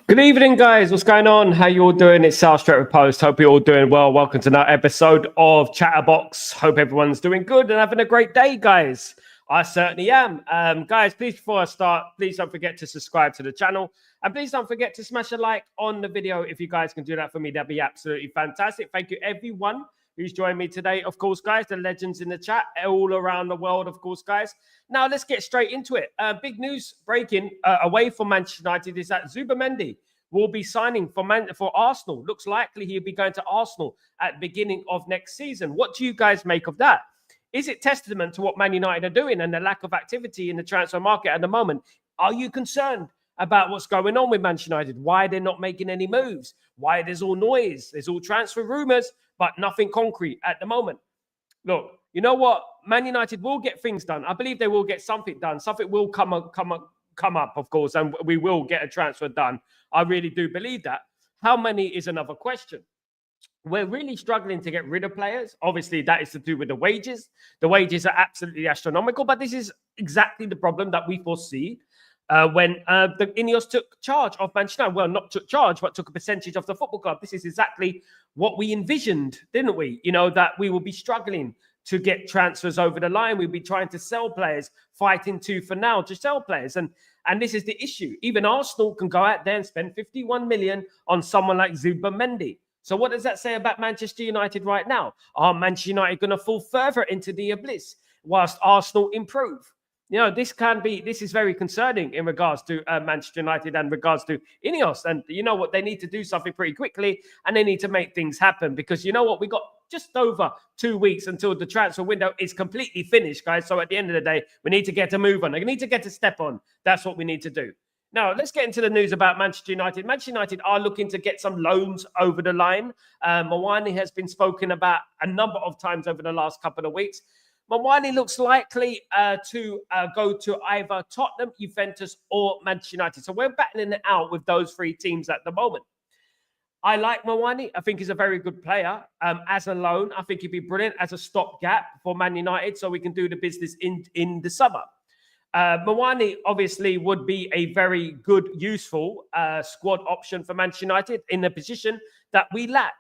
Good evening, guys. What's going on? How you all doing? It's Sal Stretford Post. Hope you're all doing well. Welcome to another episode of Chatterbox. Hope everyone's doing good and having a great day, guys. I certainly am. Guys, please, before I start, please don't forget to subscribe to the channel. And please don't forget to smash a like on the video. If you guys can do that for me, that'd be absolutely fantastic. Thank you, everyone who's joined me today. Of course, guys, the legends in the chat all around the world, of course, guys. Now, let's get straight into it. Big news breaking away from Manchester United is that Zubimendi will be signing for Arsenal. Looks likely he'll be going to Arsenal at the beginning of next season. What do you guys make of that? Is it testament to what Man United are doing and the lack of activity in the transfer market at the moment? Are you concerned about what's going on with Manchester United? Why they're not making any moves? Why there's all noise? There's all transfer rumours, but nothing concrete at the moment. Look, you know what? Man United will get things done. I believe they will get something done. Something will come up, of course, and we will get a transfer done. I really do believe that. How many is another question. We're really struggling to get rid of players. Obviously, that is to do with the wages. The wages are absolutely astronomical, but this is exactly the problem that we foresee when the Ineos took charge of Manchester United. Well, not took charge, but took a percentage of the football club. This is exactly what we envisioned, didn't we? You know, that we will be struggling to get transfers over the line. We'll be trying to sell players, fighting tooth and nail to sell players. And this is the issue. Even Arsenal can go out there and spend 51 million on someone like Zubimendi. So what does that say about Manchester United right now? Are Manchester United going to fall further into the abyss whilst Arsenal improve? You know, this is very concerning in regards to Manchester United and regards to Ineos. And you know what? They need to do something pretty quickly and they need to make things happen because you know what? We got just over 2 weeks until the transfer window is completely finished, guys. So at the end of the day, we need to get a move on. We need to get a step on. That's what we need to do. Now, let's get into the news about Manchester United. Manchester United are looking to get some loans over the line. Mawani has been spoken about a number of times over the last couple of weeks. Mawani looks likely to go to either Tottenham, Juventus, or Manchester United. So we're battling it out with those three teams at the moment. I like Mawani. I think he's a very good player. As a loan, I think he'd be brilliant as a stopgap for Man United so we can do the business in the summer. Mawani obviously would be a very good, useful squad option for Manchester United in a position that we lack.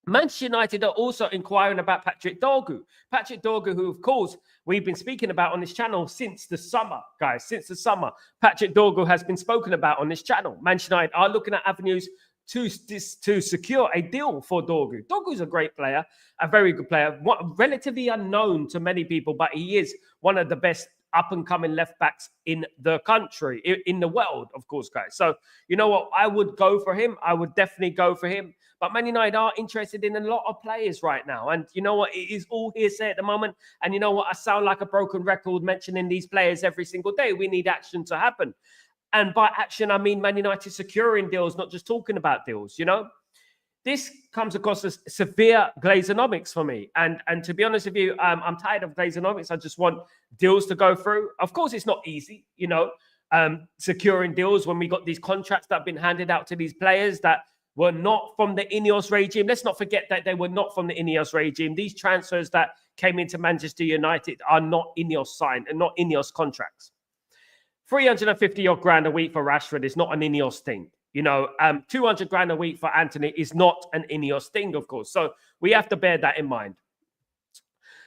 Manchester United are also inquiring about Patrick Dorgu. Patrick Dorgu, who, of course, we've been speaking about on this channel since the summer, guys. Since the summer, Patrick Dorgu has been spoken about on this channel. Manchester United are looking at avenues to secure a deal for Dorgu. Dorgu's a great player, a very good player, relatively unknown to many people, but he is one of the best up-and-coming left-backs in the country, in the world, of course, guys. So, you know what? I would go for him. I would definitely go for him. But Man United are interested in a lot of players right now. And you know what? It is all hearsay at the moment. And you know what? I sound like a broken record mentioning these players every single day. We need action to happen. And by action, I mean Man United securing deals, not just talking about deals, you know? This comes across as severe Glazonomics for me. And to be honest with you, I'm tired of Glazonomics. I just want deals to go through. Of course, it's not easy, you know, securing deals when we got these contracts that have been handed out to these players that were not from the Ineos regime. Let's not forget that they were not from the Ineos regime. These transfers that came into Manchester United are not Ineos signed and not Ineos contracts. 350 odd grand a week for Rashford is not an Ineos thing. You know, 200 grand a week for Anthony is not an Ineos thing, of course. So we have to bear that in mind.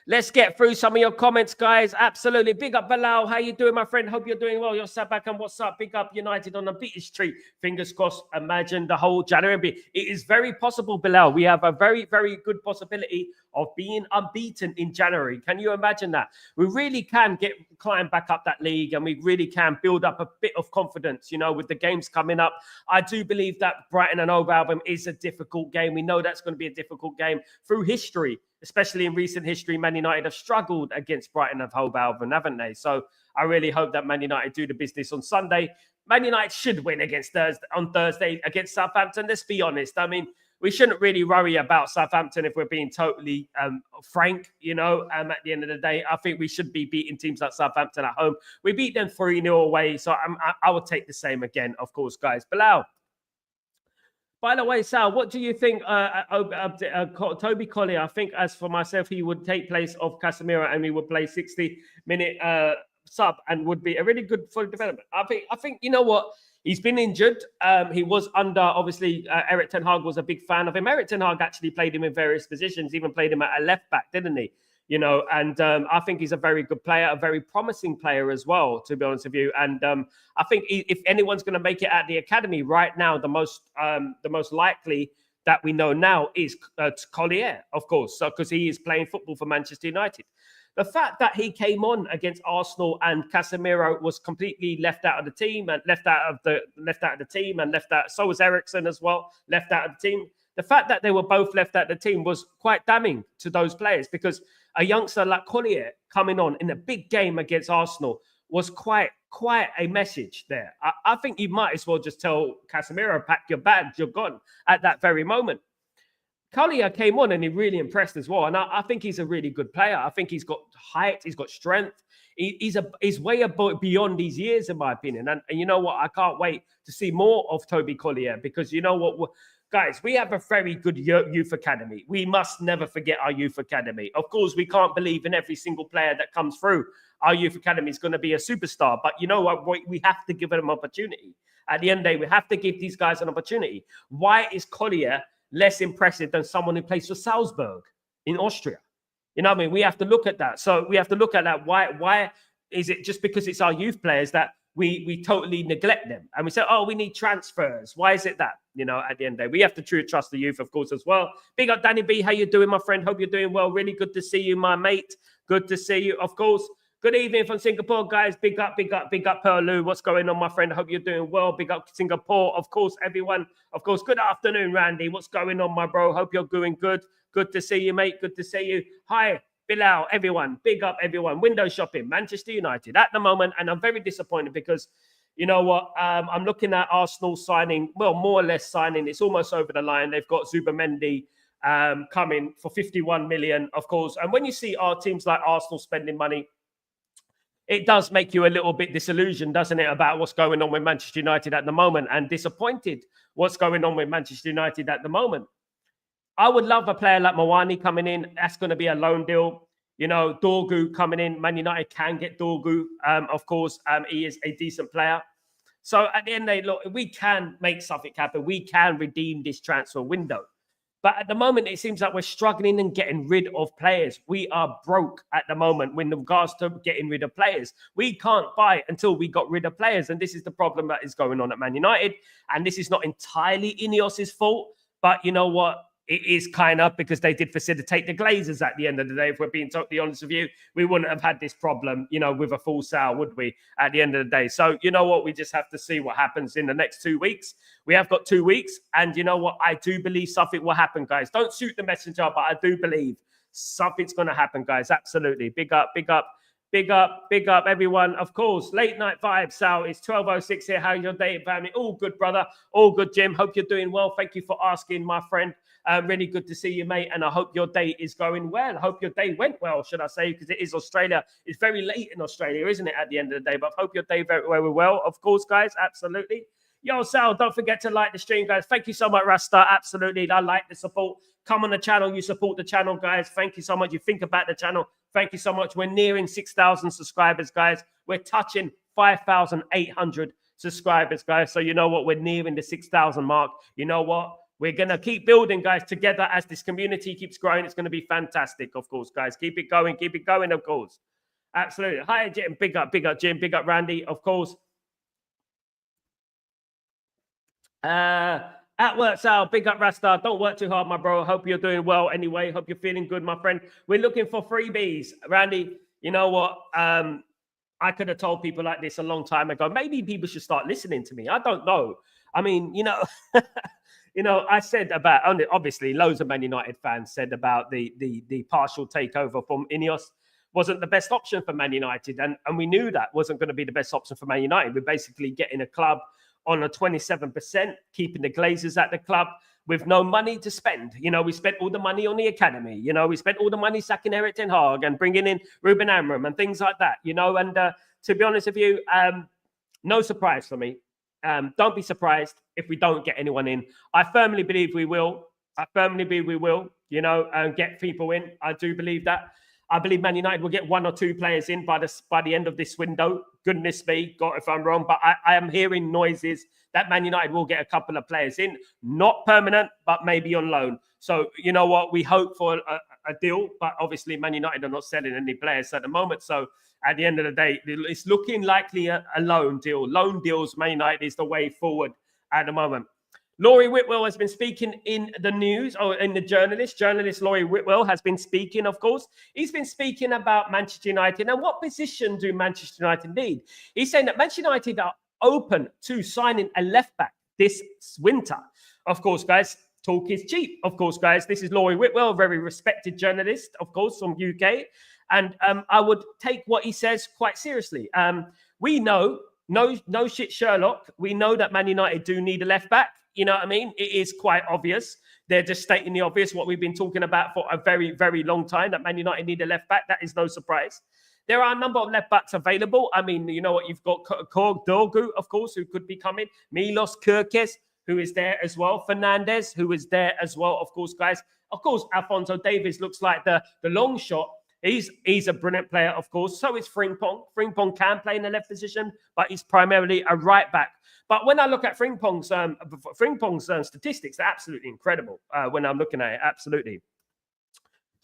Let's get through some of your comments, guys. Absolutely. Big up, Bilal. How you doing, my friend? Hope you're doing well. You're sat back and what's up? Big up, United on the beaten street. Fingers crossed. Imagine the whole January. It is very possible, Bilal. We have a very, very good possibility of being unbeaten in January. Can you imagine that? We really can climb back up that league, and we really can build up a bit of confidence, with the games coming up. I do believe that Brighton and Hove Albion is a difficult game. We know that's going to be a difficult game through history, especially in recent history. Man United have struggled against Brighton and Hove Albion, haven't they? So I really hope that Man United do the business on Sunday. Man United should win on Thursday against Southampton. Let's be honest. I mean, we shouldn't really worry about Southampton if we're being totally frank, at the end of the day. I think we should be beating teams like Southampton at home. We beat them 3-0 away, so I would take the same again, of course, guys. Bilal, by the way, Sal, what do you think? Toby Collier, I think as for myself, he would take place of Casemiro and he would play 60-minute sub and would be a really good full development. I think you know what? He's been injured. He was under, obviously, Eric Ten Hag was a big fan of him. Eric Ten Hag actually played him in various positions, even played him at a left back, didn't he? And I think he's a very good player, a very promising player as well, to be honest with you. And I think if anyone's going to make it at the academy right now, the most likely that we know now is Collier, of course, because he is playing football for Manchester United. The fact that he came on against Arsenal and Casemiro was completely left out of the team and so was Eriksen as well, left out of the team. The fact that they were both left out of the team was quite damning to those players, because a youngster like Collier coming on in a big game against Arsenal was quite a message there. I think you might as well just tell Casemiro, pack your bags, you're gone at that very moment. Collier came on and he really impressed as well. And I think he's a really good player. I think he's got height, he's got strength. He's way beyond these years, in my opinion. And you know what? I can't wait to see more of Toby Collier, because you know what? Guys, we have a very good youth academy. We must never forget our youth academy. Of course, we can't believe in every single player that comes through our youth academy is going to be a superstar. But you know what? We have to give them opportunity. At the end of the day, we have to give these guys an opportunity. Why is Collier less impressive than someone who plays for Salzburg in Austria? You know what I mean? We have to look at that. So we have to look at that. Why is it just because it's our youth players that we totally neglect them? And we say, oh, we need transfers. Why is it that? At the end of the day, we have to truly trust the youth, of course, as well. Big up, Danny B. How you doing, my friend? Hope you're doing well. Really good to see you, my mate. Good to see you, of course. Good evening from Singapore, guys. Big up, Perlu. What's going on, my friend? I hope you're doing well. Big up, Singapore. Of course, everyone. Of course, good afternoon, Randy. What's going on, my bro? Hope you're doing good. Good to see you, mate. Good to see you. Hi, Bilal, everyone. Big up, everyone. Window shopping, Manchester United at the moment. And I'm very disappointed because, you know what? I'm looking at Arsenal signing, well, more or less signing. It's almost over the line. They've got Zubimendi coming for 51 million, of course. And when you see our teams like Arsenal spending money, it does make you a little bit disillusioned, doesn't it, about what's going on with Manchester United at the moment, and disappointed what's going on with Manchester United at the moment. I would love a player like Mawani coming in. That's going to be a loan deal. Dorgu coming in. Man United can get Dorgu, of course. He is a decent player. So at the end of the day, look, we can make something happen. We can redeem this transfer window. But at the moment, it seems like we're struggling and getting rid of players. We are broke at the moment when regards to getting rid of players. We can't buy until we got rid of players. And this is the problem that is going on at Man United. And this is not entirely Ineos's fault. But you know what? It is kind of because they did facilitate the Glazers at the end of the day. If we're being totally honest with you, we wouldn't have had this problem, with a full sale, would we, at the end of the day? So, you know what? We just have to see what happens in the next 2 weeks. We have got 2 weeks. And you know what? I do believe something will happen, guys. Don't shoot the messenger, but I do believe something's going to happen, guys. Absolutely. Big up, everyone. Of course, late night vibes, Sal. It's 12:06 here. How's your day, family? All good, brother. All good, Jim. Hope you're doing well. Thank you for asking, my friend. Really good to see you, mate. And I hope your day is going well. I hope your day went well, should I say, because it is Australia. It's very late in Australia, isn't it, at the end of the day? But I hope your day very well, of course, guys. Absolutely. Yo, Sal, don't forget to like the stream, guys. Thank you so much, Rasta. Absolutely. I like the support. Come on the channel. You support the channel, guys. Thank you so much. You think about the channel. Thank you so much. We're nearing 6,000 subscribers, guys. We're touching 5,800 subscribers, guys. So you know what? We're nearing the 6,000 mark. You know what? we're going to keep building, guys, together as this community keeps growing. It's going to be fantastic, of course, guys. Keep it going, of course. Absolutely. Hi, Jim. Big up, Jim. Big up, Randy, of course. At work, Sal. Big up, Rasta. Don't work too hard, my bro. Hope you're doing well anyway. Hope you're feeling good, my friend. We're looking for freebies. Randy, you know what? I could have told people like this a long time ago. Maybe people should start listening to me. I don't know. I mean, you know, I said about, obviously, loads of Man United fans said about the partial takeover from Ineos wasn't the best option for Man United. And we knew that wasn't going to be the best option for Man United. We're basically getting a club on a 27%, keeping the Glazers at the club with no money to spend. You know, we spent all the money on the academy. You know, we spent all the money sacking Erik ten Hag and bringing in Ruben Amorim and things like that, you know. And to be honest with you, no surprise for me. Don't be surprised if we don't get anyone in. I firmly believe we will. You know, and get people in. I do believe that. I believe Man United will get 1 or 2 players in by the end of this window. Goodness me, God, if I'm wrong, but I am hearing noises that Man United will get a couple of players in, not permanent, but maybe on loan. So you know what, we hope for a deal, but obviously Man United are not selling any players at the moment. So at the end of the day, it's looking likely a loan deal. Loan deals, Man United is the way forward at the moment. Laurie Whitwell has been speaking in the news, or in the journalist. Journalist Laurie Whitwell has been speaking, of course. He's been speaking about Manchester United and what position do Manchester United need. He's saying that Manchester United are open to signing a left-back this winter. Of course, guys, talk is cheap. Of course, guys, this is Laurie Whitwell, a very respected journalist, of course, from UK. And I would take what he says quite seriously. We know, no shit Sherlock, we know that Man United do need a left-back. You know what I mean? It is quite obvious. They're just stating the obvious, what we've been talking about for a very, very long time, that Man United need a left back. That is no surprise. There are a number of left backs available. I mean, you know what? You've got Korg Dorgu, of course, who could be coming. Milos Kerkez, who is there as well. Fernandez, who is there as well, of course, guys. Of course, Alphonso Davies looks like the long shot. He's a brilliant player, of course. So is Frimpong. Frimpong can play in the left position, but he's primarily a right back. But when I look at Frimpong's statistics, they're absolutely incredible when I'm looking at it. Absolutely.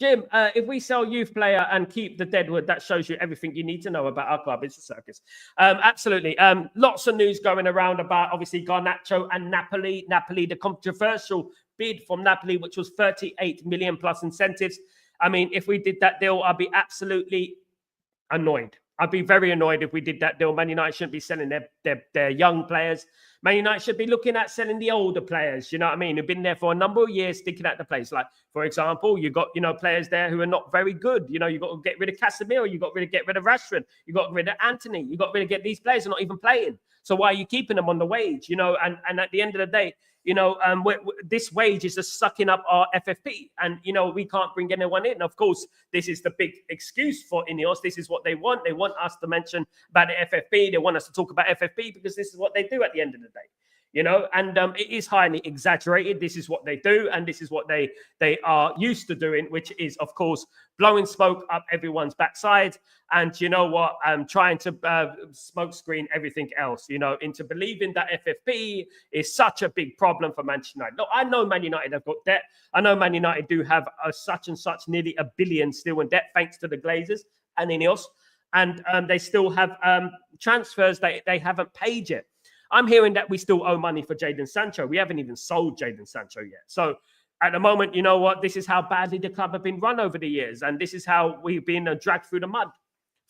Jim, if we sell youth player and keep the deadwood, that shows you everything you need to know about our club. It's a circus. Absolutely. Lots of news going around about, obviously, Garnacho and Napoli. Napoli, the controversial bid from Napoli, which was 38 million plus incentives. I mean, if we did that deal, I'd be absolutely annoyed. I'd be very annoyed if we did that deal. Man United shouldn't be selling their young players. Man United should be looking at selling the older players, you know what I mean, who've been there for a number of years sticking at the place. Like, for example, you've got, players there who are not very good. You know, you've got to get rid of Casemiro. You've got to get rid of Rashford. You've got to get rid of Anthony. You've got to get these players who are not even playing. So why are you keeping them on the wage? And at the end of the day, this wage is just sucking up our FFP, and we can't bring anyone in. Of course, this is the big excuse for Ineos. This is what they want. They want us to mention about the FFP. They want us to talk about FFP because this is what they do at the end of the day. It is highly exaggerated. This is what they do, and this is what they are used to doing, which is, of course, blowing smoke up everyone's backside. And trying to smoke screen everything else, into believing that FFP is such a big problem for Manchester United. Look, I know Man United have got debt. I know Man United do have such and such nearly $1 billion still in debt, thanks to the Glazers and Ineos. And they still have transfers that they haven't paid yet. I'm hearing that we still owe money for Jadon Sancho. We haven't even sold Jadon Sancho yet. So at the moment, you know what? This is how badly the club have been run over the years. And this is how we've been dragged through the mud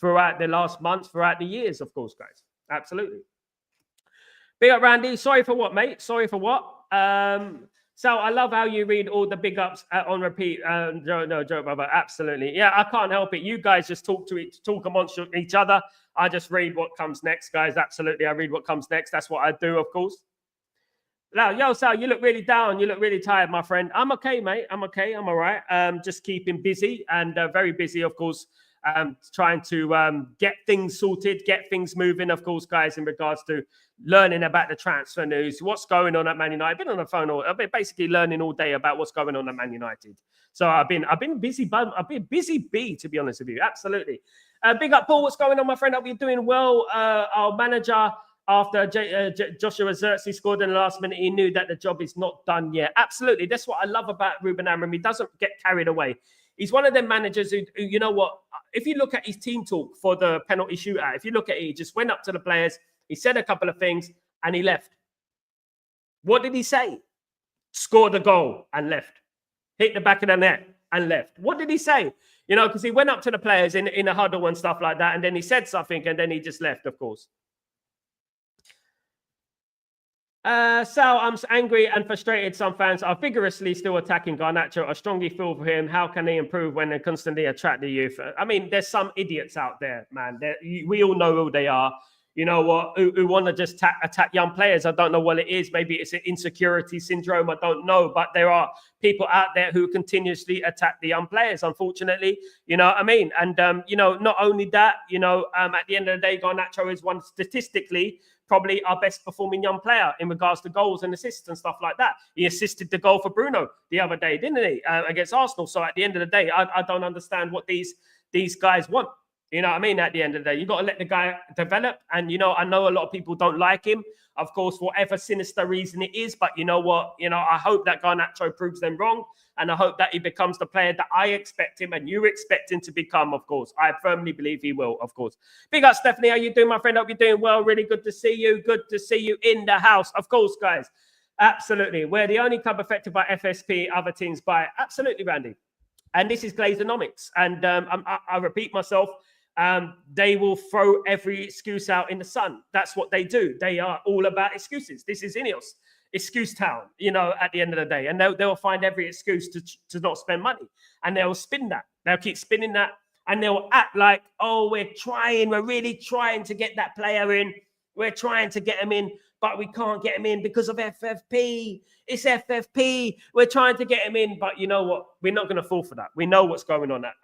throughout the last months, throughout the years, of course, guys. Absolutely. Big up, Randy. Sorry for what, mate? Sorry for what? Sal, I love how you read all the big ups on repeat. No joke, brother. Absolutely. Yeah, I can't help it. You guys just talk amongst each other. I just read what comes next, guys. Absolutely. I read what comes next. That's what I do, of course. Now, yo, Sal, you look really down. You look really tired, my friend. I'm okay, mate. I'm okay. I'm all right. Just keeping busy and very busy, of course. Trying to get things sorted, get things moving, of course, guys, in regards to learning about the transfer news, what's going on at Man United. I've been on the phone I've been basically learning all day about what's going on at Man United. So I've been busy, I've been busy bee, to be honest with you. Absolutely. Big up, Paul. What's going on, my friend? Hope you're doing well. Our manager after Joshua Zirkzee scored in the last minute, he knew that the job is not done yet. Absolutely. That's what I love about Ruben Amorim. He doesn't get carried away. He's one of them managers who, you know what, if you look at his team talk for the penalty shootout, if you look at it, he just went up to the players, he said a couple of things, and he left. What did he say? Scored a goal and left. Hit the back of the net and left. What did he say? You know, because he went up to the players in a huddle and stuff like that, and then he said something, and then he just left, of course. Sal, I'm angry and frustrated. Some fans are vigorously still attacking Garnacho. I strongly feel for him. How can they improve when they constantly attract the youth? I mean, there's some idiots out there, man. We all know who they are. You know what? Who want to just attack young players? I don't know what it is. Maybe it's an insecurity syndrome. I don't know. But there are people out there who continuously attack the young players, unfortunately. You know what I mean? And, you know, not only that, you know, at the end of the day, Garnacho is one statistically probably our best performing young player in regards to goals and assists and stuff like that. He assisted the goal for Bruno the other day, didn't he, against Arsenal? So at the end of the day, I don't understand what these guys want. You know what I mean? At the end of the day, you got to let the guy develop. And, you know, I know a lot of people don't like him, of course, for whatever sinister reason it is. But you know what? You know, I hope that Garnacho proves them wrong. And I hope that he becomes the player that I expect him and you expect him to become, of course. I firmly believe he will, of course. Big up, Stephanie. How you doing, my friend? Hope you're doing well. Really good to see you. Good to see you in the house. Of course, guys. Absolutely. We're the only club affected by FSP. Other teams by it. Absolutely, Randy. And this is Glazeronomics. And I repeat myself. They will throw every excuse out in the sun. That's what they do. They are all about excuses. This is Ineos, excuse town, you know, at the end of the day. And they'll find every excuse to not spend money. And they'll spin that. They'll keep spinning that. And they'll act like, oh, we're really trying to get that player in. We're trying to get him in, but we can't get him in because of FFP. It's FFP. We're trying to get him in, but you know what? We're not going to fall for that. We know what's going on at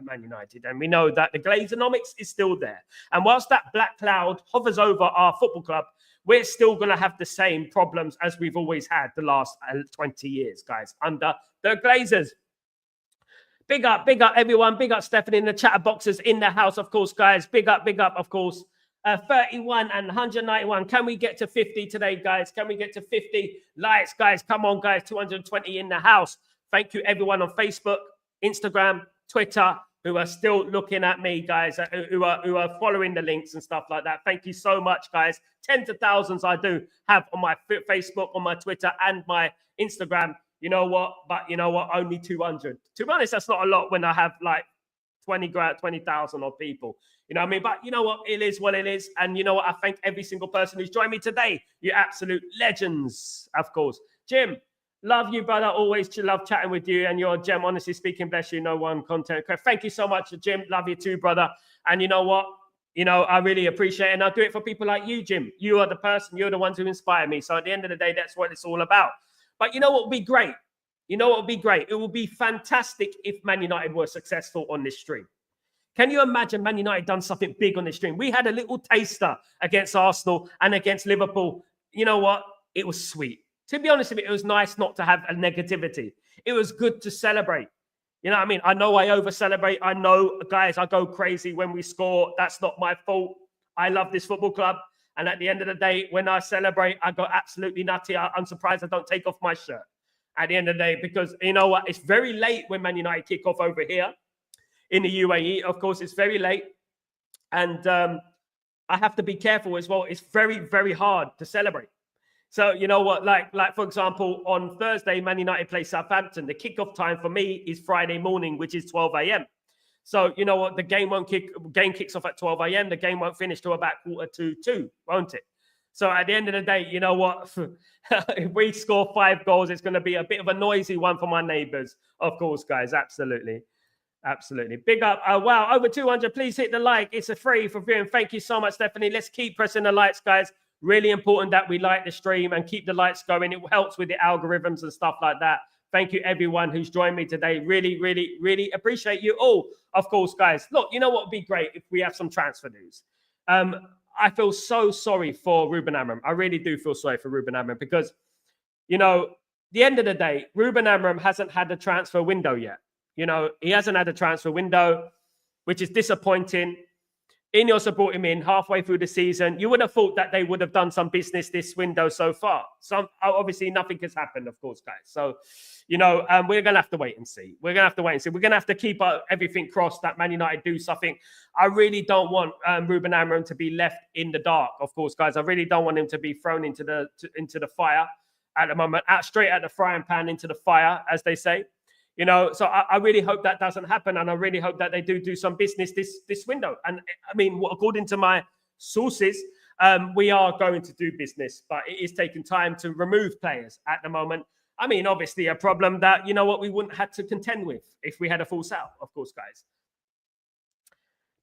Man United, and we know that the Glazeronomics is still there. And whilst that black cloud hovers over our football club, we're still going to have the same problems as we've always had the last 20 years, guys, under the Glazers. Big up, everyone. Big up, Stephanie, in the Chatterboxes in the house, of course, guys. Big up, of course. 31 and 191. Can we get to 50 today, guys? Can we get to 50 likes, guys? Come on, guys. 220 in the house. Thank you, everyone on Facebook, Instagram, Twitter, who are still looking at me, guys, who are following the links and stuff like that. Thank you so much, guys. Tens of thousands I do have on my Facebook, on my Twitter, and my Instagram. You know what? But you know what? Only 200. To be honest, that's not a lot when I have like 20,000 odd people. You know what I mean? But you know what? It is what it is. And you know what? I thank every single person who's joined me today. You absolute legends, of course. Jim, love you, brother. Always love chatting with you. And you're a gem. Honestly speaking, bless you. No one content. Thank you so much, Jim. Love you too, brother. And you know what? You know, I really appreciate it. And I'll do it for people like you, Jim. You are the person. You're the ones who inspire me. So at the end of the day, that's what it's all about. But you know what would be great? You know what would be great? It would be fantastic if Man United were successful on this stream. Can you imagine Man United done something big on this stream? We had a little taster against Arsenal and against Liverpool. You know what? It was sweet. To be honest with you, it was nice not to have a negativity. It was good to celebrate. You know what I mean? I know I over-celebrate. I know, guys, I go crazy when we score. That's not my fault. I love this football club. And at the end of the day, when I celebrate, I go absolutely nutty. I'm surprised I don't take off my shirt at the end of the day because, you know what? It's very late when Man United kick off over here. In the UAE, of course, it's very late. And I have to be careful as well. It's very, very hard to celebrate. So, you know what, like for example, on Thursday, Man United play Southampton. The kickoff time for me is Friday morning, which is 12 a.m. So, you know what, the game kicks off at 12 a.m. The game won't finish till about 1:45, won't it? So at the end of the day, you know what, if we score 5 goals, it's going to be a bit of a noisy one for my neighbours. Of course, guys, absolutely. Absolutely. Big up. Wow, over 200. Please hit the like. It's a free for viewing. Thank you so much, Stephanie. Let's keep pressing the likes, guys. Really important that we like the stream and keep the lights going. It helps with the algorithms and stuff like that. Thank you, everyone who's joined me today. Really, really, really appreciate you all. Of course, guys. Look, you know what would be great if we have some transfer news. I feel so sorry for Ruben Amorim. I really do feel sorry for Ruben Amorim because, you know, the end of the day, Ruben Amorim hasn't had a transfer window yet. You know, he hasn't had a transfer window, which is disappointing. Ineos have brought him in halfway through the season. You would have thought that they would have done some business this window so far. Obviously, nothing has happened, of course, guys. So, we're going to have to wait and see. We're going to have to keep everything crossed that Man United do something. I really don't want Ruben Amorim to be left in the dark, of course, guys. I really don't want him to be thrown into the fire at the moment, straight at the frying pan into the fire, as they say. So I really hope that doesn't happen, and I really hope that they do some business this window. And I mean, according to my sources, we are going to do business, but it is taking time to remove players at the moment. I mean, obviously, a problem that we wouldn't have to contend with if we had a full Sal, of course, guys.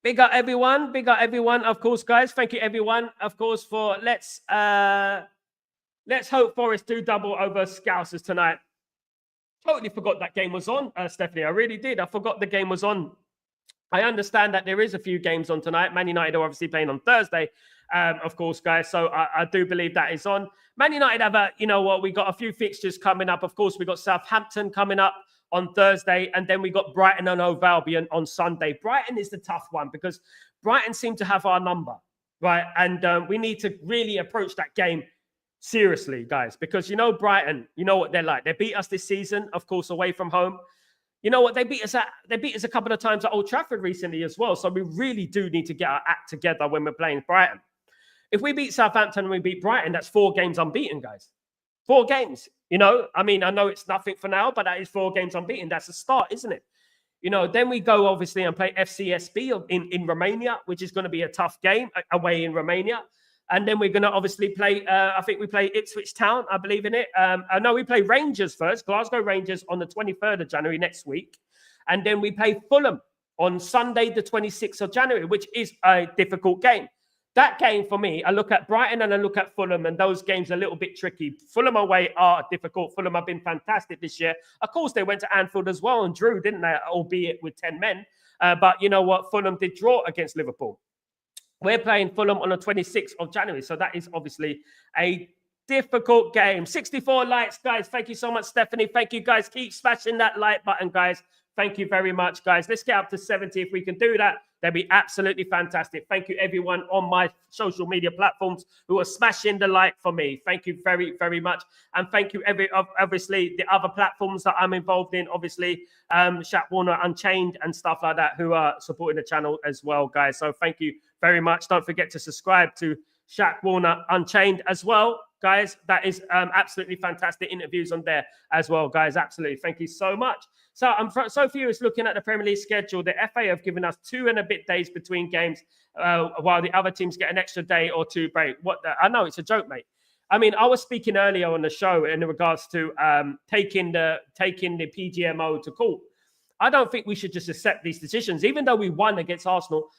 Big up everyone, of course, guys. Thank you, everyone, of course, for let's hope Forest do double over Scousers tonight. Totally forgot that game was on, Stephanie. I really did. I forgot the game was on. I understand that there is a few games on tonight. Man United are obviously playing on Thursday, of course, guys. So I do believe that is on. Man United have we got a few fixtures coming up. Of course, we got Southampton coming up on Thursday, and then we got Brighton and Hove Albion on Sunday. Brighton is the tough one because Brighton seem to have our number, right? And we need to really approach that game seriously, guys, because Brighton, what they're like. They beat us this season, of course, away from home. You know what? They beat us a couple of times at Old Trafford recently as well. So we really do need to get our act together when we're playing Brighton. If we beat Southampton and we beat Brighton, that's 4 games unbeaten, guys. 4 games. I mean, I know it's nothing for now, but that is 4 games unbeaten. That's a start, isn't it? Then we go obviously and play FCSB in Romania, which is going to be a tough game away in Romania. And then we're going to obviously play, I think we play Ipswich Town, I believe in it. No, we play Rangers first, Glasgow Rangers on the 23rd of January next week. And then we play Fulham on Sunday, the 26th of January, which is a difficult game. That game for me, I look at Brighton and I look at Fulham, and those games are a little bit tricky. Fulham away are difficult. Fulham have been fantastic this year. Of course, they went to Anfield as well and drew, didn't they? Albeit with 10 men. But you know what? Fulham did draw against Liverpool. We're playing Fulham on the 26th of January. So that is obviously a difficult game. 64 likes, guys. Thank you so much, Stephanie. Thank you, guys. Keep smashing that like button, guys. Thank you very much, guys. Let's get up to 70. If we can do that, that'd be absolutely fantastic. Thank you, everyone on my social media platforms who are smashing the like for me. Thank you very, very much. And thank you, obviously, the other platforms that I'm involved in, obviously, Sal Warner Unchained and stuff like that, who are supporting the channel as well, guys. So thank you very much. Don't forget to subscribe to Sal Warner Unchained as well, guys. That is absolutely fantastic interviews on there as well, guys. Absolutely. Thank you so much. So I'm so furious looking at the Premier League schedule. The FA have given us 2 and a bit days between games, while the other teams get an extra day or 2 break. I know it's a joke, mate. I mean, I was speaking earlier on the show in regards to taking the PGMO to court. I don't think we should just accept these decisions, even though we won against Arsenal.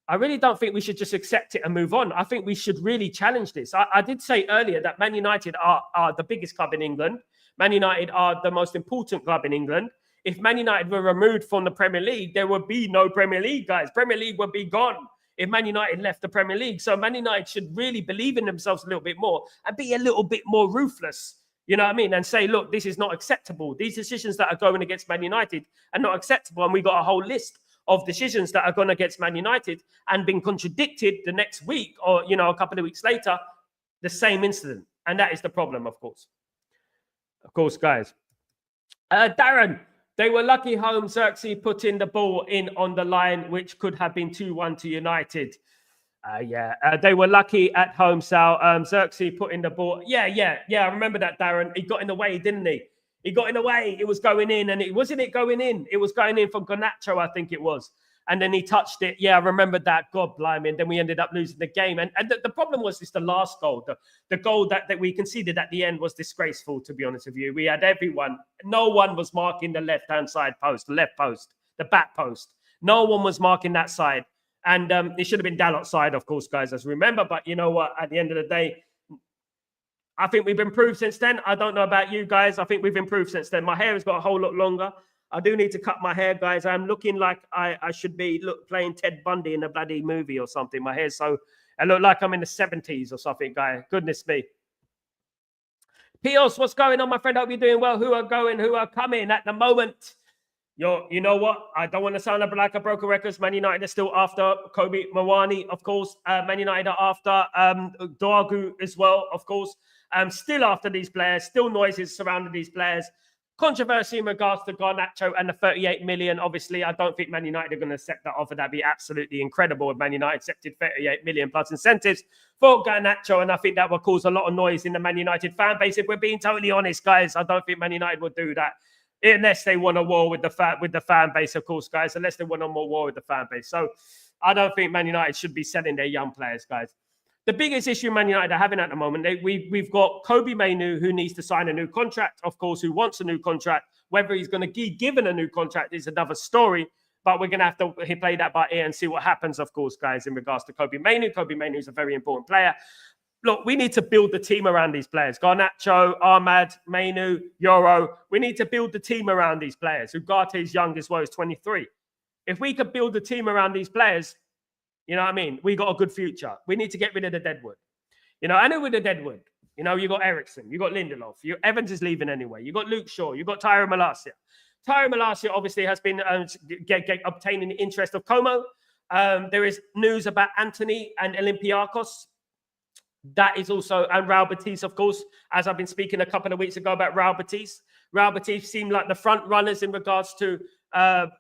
I really don't think we should just accept it and move on. I think we should really challenge this. I did say earlier that Man United are the biggest club in England. Man United are the most important club in England. If Man United were removed from the Premier League, there would be no Premier League, guys. Premier League would be gone if Man United left the Premier League. So Man United should really believe in themselves a little bit more and be a little bit more ruthless. You know what I mean? And say, look, this is not acceptable. These decisions that are going against Man United are not acceptable. And we got a whole list of decisions that are gone against Man United and been contradicted the next week or, a couple of weeks later, the same incident. And that is the problem, of course. Of course, guys. Darren, they were lucky home. Xerxes putting the ball in on the line, which could have been 2-1 to United. They were lucky at home, Sal. Xerxes putting the ball. Yeah. I remember that, Darren. He got in the way, didn't he? He got in the way. It was going in, and it wasn't going in. It was going in from Garnacho, I think it was. And then he touched it. Yeah, I remember that. God blimey. And then we ended up losing the game. And the problem was just the last goal. The goal that we conceded at the end was disgraceful, to be honest with you. We had everyone. No one was marking the left-hand side post, the left post, the back post. No one was marking that side. And it should have been Dalot's side, of course, guys, as we remember. But you know what? At the end of the day, I think we've improved since then. I don't know about you guys. I think we've improved since then. My hair has got a whole lot longer. I do need to cut my hair, guys. I'm looking like I should be playing Ted Bundy in a bloody movie or something. My hair's so... I look like I'm in the 70s or something, guy. Goodness me. Pios, what's going on, my friend? Hope you're doing well. Who are going? Who are coming at the moment? You know what? I don't want to sound like a broken record. Man United are still after Kobe Mawani, of course. Man United are after Dorgu as well, of course. Still after these players, still noises surrounding these players. Controversy in regards to Garnacho and the 38 million. Obviously, I don't think Man United are going to accept that offer. That'd be absolutely incredible if Man United accepted 38 million plus incentives for Garnacho. And I think that will cause a lot of noise in the Man United fan base. If we're being totally honest, guys, I don't think Man United will do that. Unless they want a war with the fan base, of course, guys. Unless they want a more war with the fan base. So I don't think Man United should be selling their young players, guys. The biggest issue Man United are having at the moment, we've got Kobe Mainoo, who needs to sign a new contract, of course, who wants a new contract. Whether he's going to be given a new contract is another story, but we're going to have to play that by ear and see what happens, of course, guys, in regards to Kobe Mainoo. Kobe Mainoo is a very important player. Look, we need to build the team around these players. Garnacho, Ahmad, Mainoo, Yoro. We need to build the team around these players. Ugarte is young as well, he's 23. If we could build the team around these players, you know what I mean? We got a good future. We need to get rid of the deadwood. You know, I know with the deadwood, you know, you got Ericsson, you got Lindelof, Evans is leaving anyway. You got Luke Shaw, you got Tyra Malacia. Tyra Malacia obviously has been obtaining the interest of Como. There is news about Anthony and Olympiacos. That is also, and Raul Batiste, of course, as I've been speaking a couple of weeks ago about Raul Batiste. Raul Batiste seemed like the front runners in regards to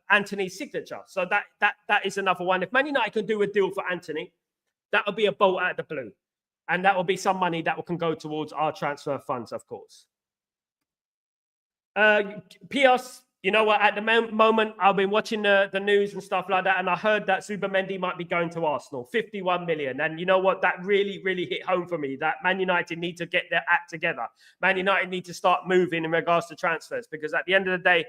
Anthony's signature. So that is another one. If Man United can do a deal for Anthony, that will be a bolt out of the blue. And that will be some money that can go towards our transfer funds, of course. Pios, you know what? At the moment, I've been watching the news and stuff like that, and I heard that Zubimendi might be going to Arsenal, 51 million. And you know what? That really, really hit home for me, that Man United need to get their act together. Man United need to start moving in regards to transfers, because at the end of the day,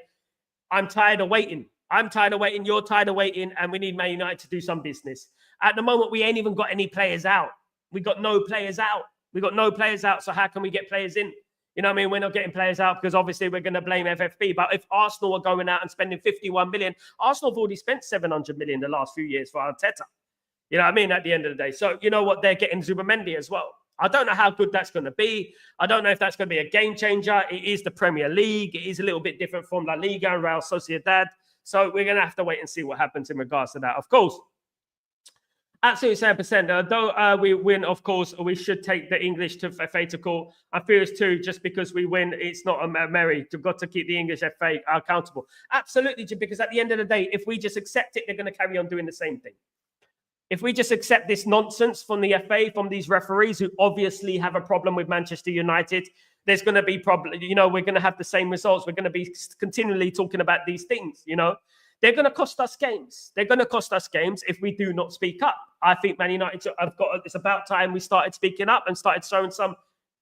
I'm tired of waiting. I'm tired of waiting. You're tired of waiting, and we need Man United to do some business. At the moment, we ain't even got any players out. We got no players out. We got no players out, so how can we get players in? You know what I mean? We're not getting players out because obviously we're going to blame FFP. But if Arsenal are going out and spending 51 million, Arsenal have already spent 700 million the last few years for Arteta. You know what I mean? At the end of the day. So you know what? They're getting Zubimendi as well. I don't know how good that's going to be. I don't know if that's going to be a game changer. It is the Premier League. It is a little bit different from La Liga and Real Sociedad. So we're going to have to wait and see what happens in regards to that. Of course, absolutely 7%. Though we win, of course, we should take the English to FA to court. I feel it's too, just because we win, it's not a merry. We've got to keep the English FA accountable. Absolutely, because at the end of the day, if we just accept it, they're going to carry on doing the same thing. If we just accept this nonsense from the FA, from these referees who obviously have a problem with Manchester United, there's going to be problem. You know, we're going to have the same results. We're going to be continually talking about these things, you know. They're going to cost us games. They're going to cost us games if we do not speak up. I think Man United have got. It's about time we started speaking up and started showing some,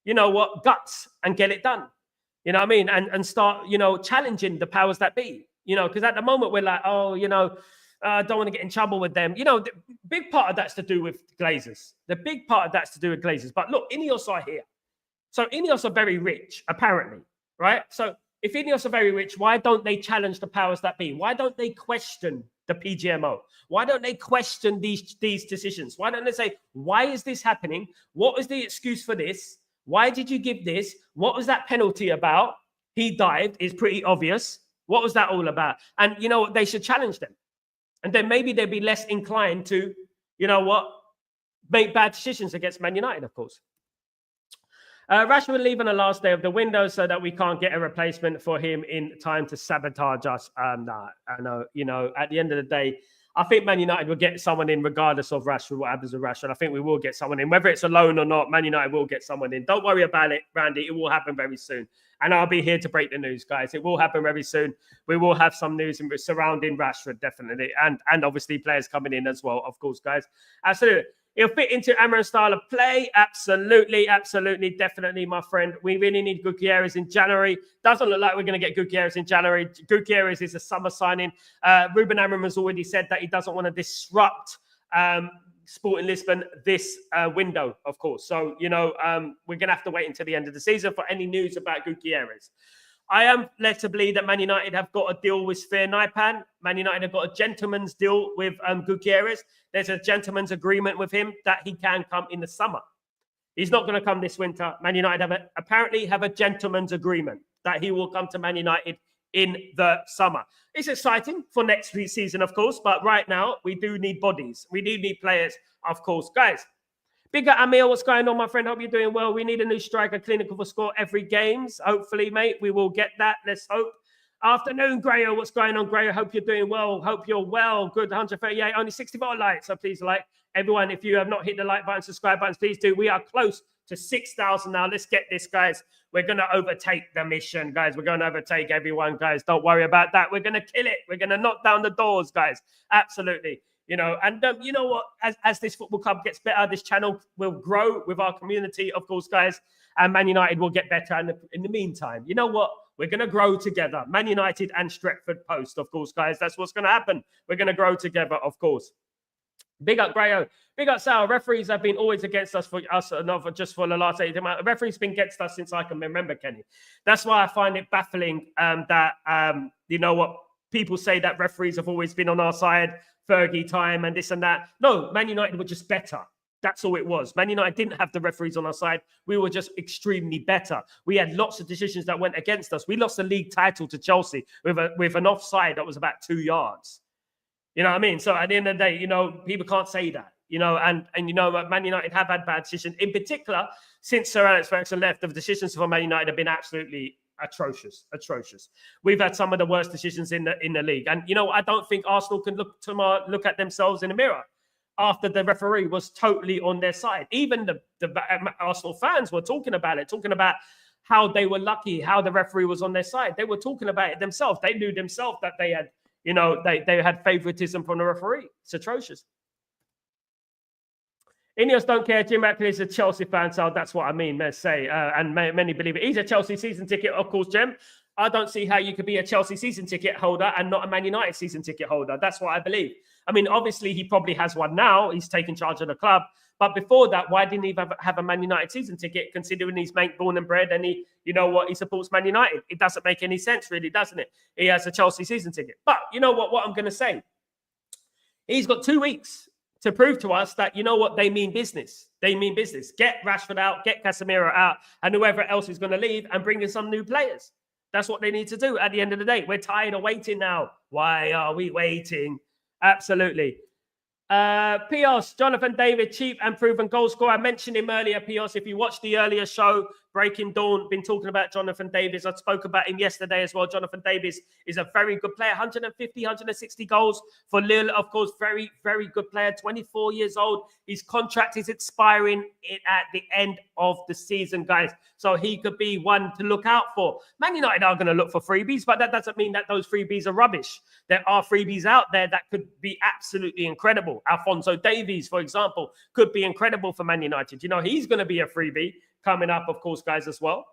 you know what, guts and get it done. You know what I mean? And start, you know, challenging the powers that be. You know, because at the moment we're like, oh, you know, I don't want to get in trouble with them. You know, the big part of that's to do with Glazers. The big part of that's to do with Glazers. But look, Ineos are here. So Ineos are very rich, apparently, right? So if Ineos are very rich, why don't they challenge the powers that be? Why don't they question the PGMO? Why don't they question these decisions? Why don't they say, why is this happening? What was the excuse for this? Why did you give this? What was that penalty about? He dived, is pretty obvious. What was that all about? And you know what? They should challenge them. And then maybe they'd be less inclined to, you know what, make bad decisions against Man United, of course. Rashford leaving the last day of the window so that we can't get a replacement for him in time to sabotage us. Nah, I know, you know, at the end of the day, I think Man United will get someone in regardless of Rashford, what happens with Rashford. I think we will get someone in. Whether it's a loan or not, Man United will get someone in. Don't worry about it, Randy. It will happen very soon. And I'll be here to break the news, guys. It will happen very soon. We will have some news surrounding Rashford, definitely. And obviously players coming in as well, of course, guys. Absolutely. He'll fit into Amaran's style of play. Absolutely, absolutely, definitely, my friend. We really need Gutierrez in January. Doesn't look like we're going to get Gutierrez in January. Gutierrez is a summer signing. Ruben Amorim has already said that he doesn't want to disrupt Sporting Lisbon this window, of course. So, you know, we're going to have to wait until the end of the season for any news about Gutierrez. I am led to believe that Man United have got a deal with Sphere Naipan. Man United have got a gentleman's deal with Gutierrez. There's a gentleman's agreement with him that he can come in the summer. He's not going to come this winter. Man United apparently have a gentleman's agreement that he will come to Man United in the summer. It's exciting for next season, of course, but right now we do need bodies. We do need players, of course. Guys, big up Amir, what's going on, my friend? Hope you're doing well. We need a new striker, clinical for score every games. Hopefully, mate, we will get that. Let's hope. Afternoon, Grayo. What's going on, Grayo? Hope you're doing well. Hope you're well. Good, 138, only 64 likes. So please like. Everyone, if you have not hit the like button, subscribe buttons, please do. We are close to 6,000 now. Let's get this, guys. We're going to overtake the mission, guys. We're going to overtake everyone, guys. Don't worry about that. We're going to kill it. We're going to knock down the doors, guys. Absolutely. You know, and you know what? As this football club gets better, this channel will grow with our community, of course, guys. And Man United will get better. And in the meantime, you know what? We're going to grow together. Man United and Stretford Post, of course, guys. That's what's going to happen. We're going to grow together, of course. Big up, Grayo. Big up, Sal. Referees have been always against us not just for the last 8 months. Referees been against us since I can remember, Kenny. That's why I find it baffling that, you know what, people say that referees have always been on our side, Fergie time and this and that. No, Man United were just better. That's all it was. Man United didn't have the referees on our side. We were just extremely better. We had lots of decisions that went against us. We lost the league title to Chelsea with an offside that was about 2 yards. You know what I mean? So at the end of the day, you know, people can't say that, you know, and you know, Man United have had bad decisions. In particular, since Sir Alex Ferguson left, the decisions for Man United have been absolutely atrocious. We've had some of the worst decisions in the league. And, you know, I don't think Arsenal can look at themselves in the mirror after the referee was totally on their side. Even the Arsenal fans were talking about it, talking about how they were lucky, how the referee was on their side. They were talking about it themselves. They knew themselves that they had, you know, they had favoritism from the referee. It's atrocious. Ineos don't care. Jim Ratcliffe is a Chelsea fan, so that's what I mean, let's say. And many believe it. He's a Chelsea season ticket, of course, Jim. I don't see how you could be a Chelsea season ticket holder and not a Man United season ticket holder. That's what I believe. I mean, obviously, he probably has one now. He's taken charge of the club. But before that, why didn't he have a Man United season ticket, considering he's born and bred and he, you know what, he supports Man United? It doesn't make any sense, really, doesn't it? He has a Chelsea season ticket. But you know what I'm going to say? He's got 2 weeks to prove to us that, you know what, they mean business. They mean business. Get Rashford out, get Casemiro out, and whoever else is going to leave and bring in some new players. That's what they need to do at the end of the day. We're tired of waiting now. Why are we waiting? Absolutely. Pios, Jonathan David, cheap and proven goal scorer. I mentioned him earlier, Pios. If you watched the earlier show, Breaking Dawn, been talking about Jonathan Davis. I spoke about him yesterday as well. Jonathan Davis is a very good player. 150, 160 goals for Lille, of course. Very, very good player. 24 years old. His contract is expiring at the end of the season, guys. So he could be one to look out for. Man United are going to look for freebies, but that doesn't mean that those freebies are rubbish. There are freebies out there that could be absolutely incredible. Alphonso Davies, for example, could be incredible for Man United. You know, he's going to be a freebie coming up, of course, guys, as well.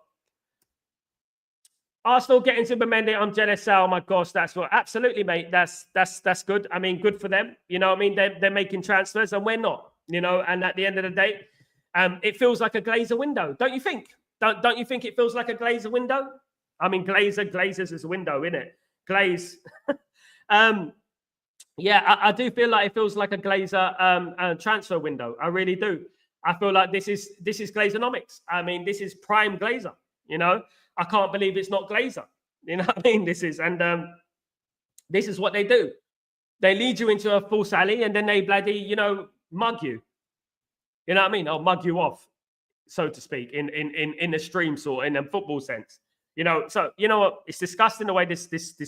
Arsenal getting Zubimendi. I'm jealous. Oh my gosh, that's what. Absolutely, mate. That's good. I mean, good for them. You know what I mean? They're making transfers and we're not. You know, and at the end of the day, it feels like a Glazer window, don't you think? Don't you think it feels like a Glazer window? I mean, Glazers is a window, isn't it? Glaze. Yeah, I do feel like it feels like a Glazer transfer window. I really do. I feel like this is Glazonomics. I mean, this is prime Glazer. You know, I can't believe it's not Glazer. You know what I mean? This is what they do. They lead you into a false alley and then they bloody, you know, mug you. You know what I mean? I'll mug you off, so to speak, in a stream sort, in a football sense. You know, so you know what? It's disgusting the way this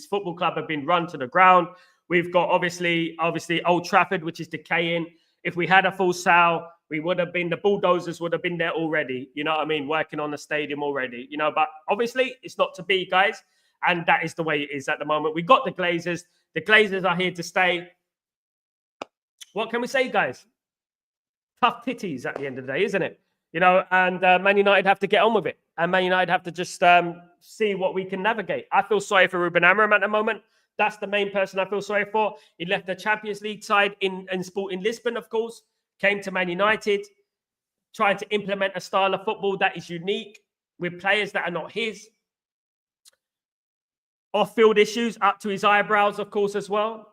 football club have been run to the ground. We've got obviously Old Trafford, which is decaying. If we had a full Sal, we would have been, the bulldozers would have been there already. You know what I mean? Working on the stadium already. You know, but obviously it's not to be, guys. And that is the way it is at the moment. We got the Glazers. The Glazers are here to stay. What can we say, guys? Tough titties at the end of the day, isn't it? You know, and Man United have to get on with it. And Man United have to just see what we can navigate. I feel sorry for Ruben Amorim at the moment. That's the main person I feel sorry for. He left the Champions League side in Sporting Lisbon, of course. Came to Man United, trying to implement a style of football that is unique with players that are not his. Off-field issues up to his eyebrows, of course, as well.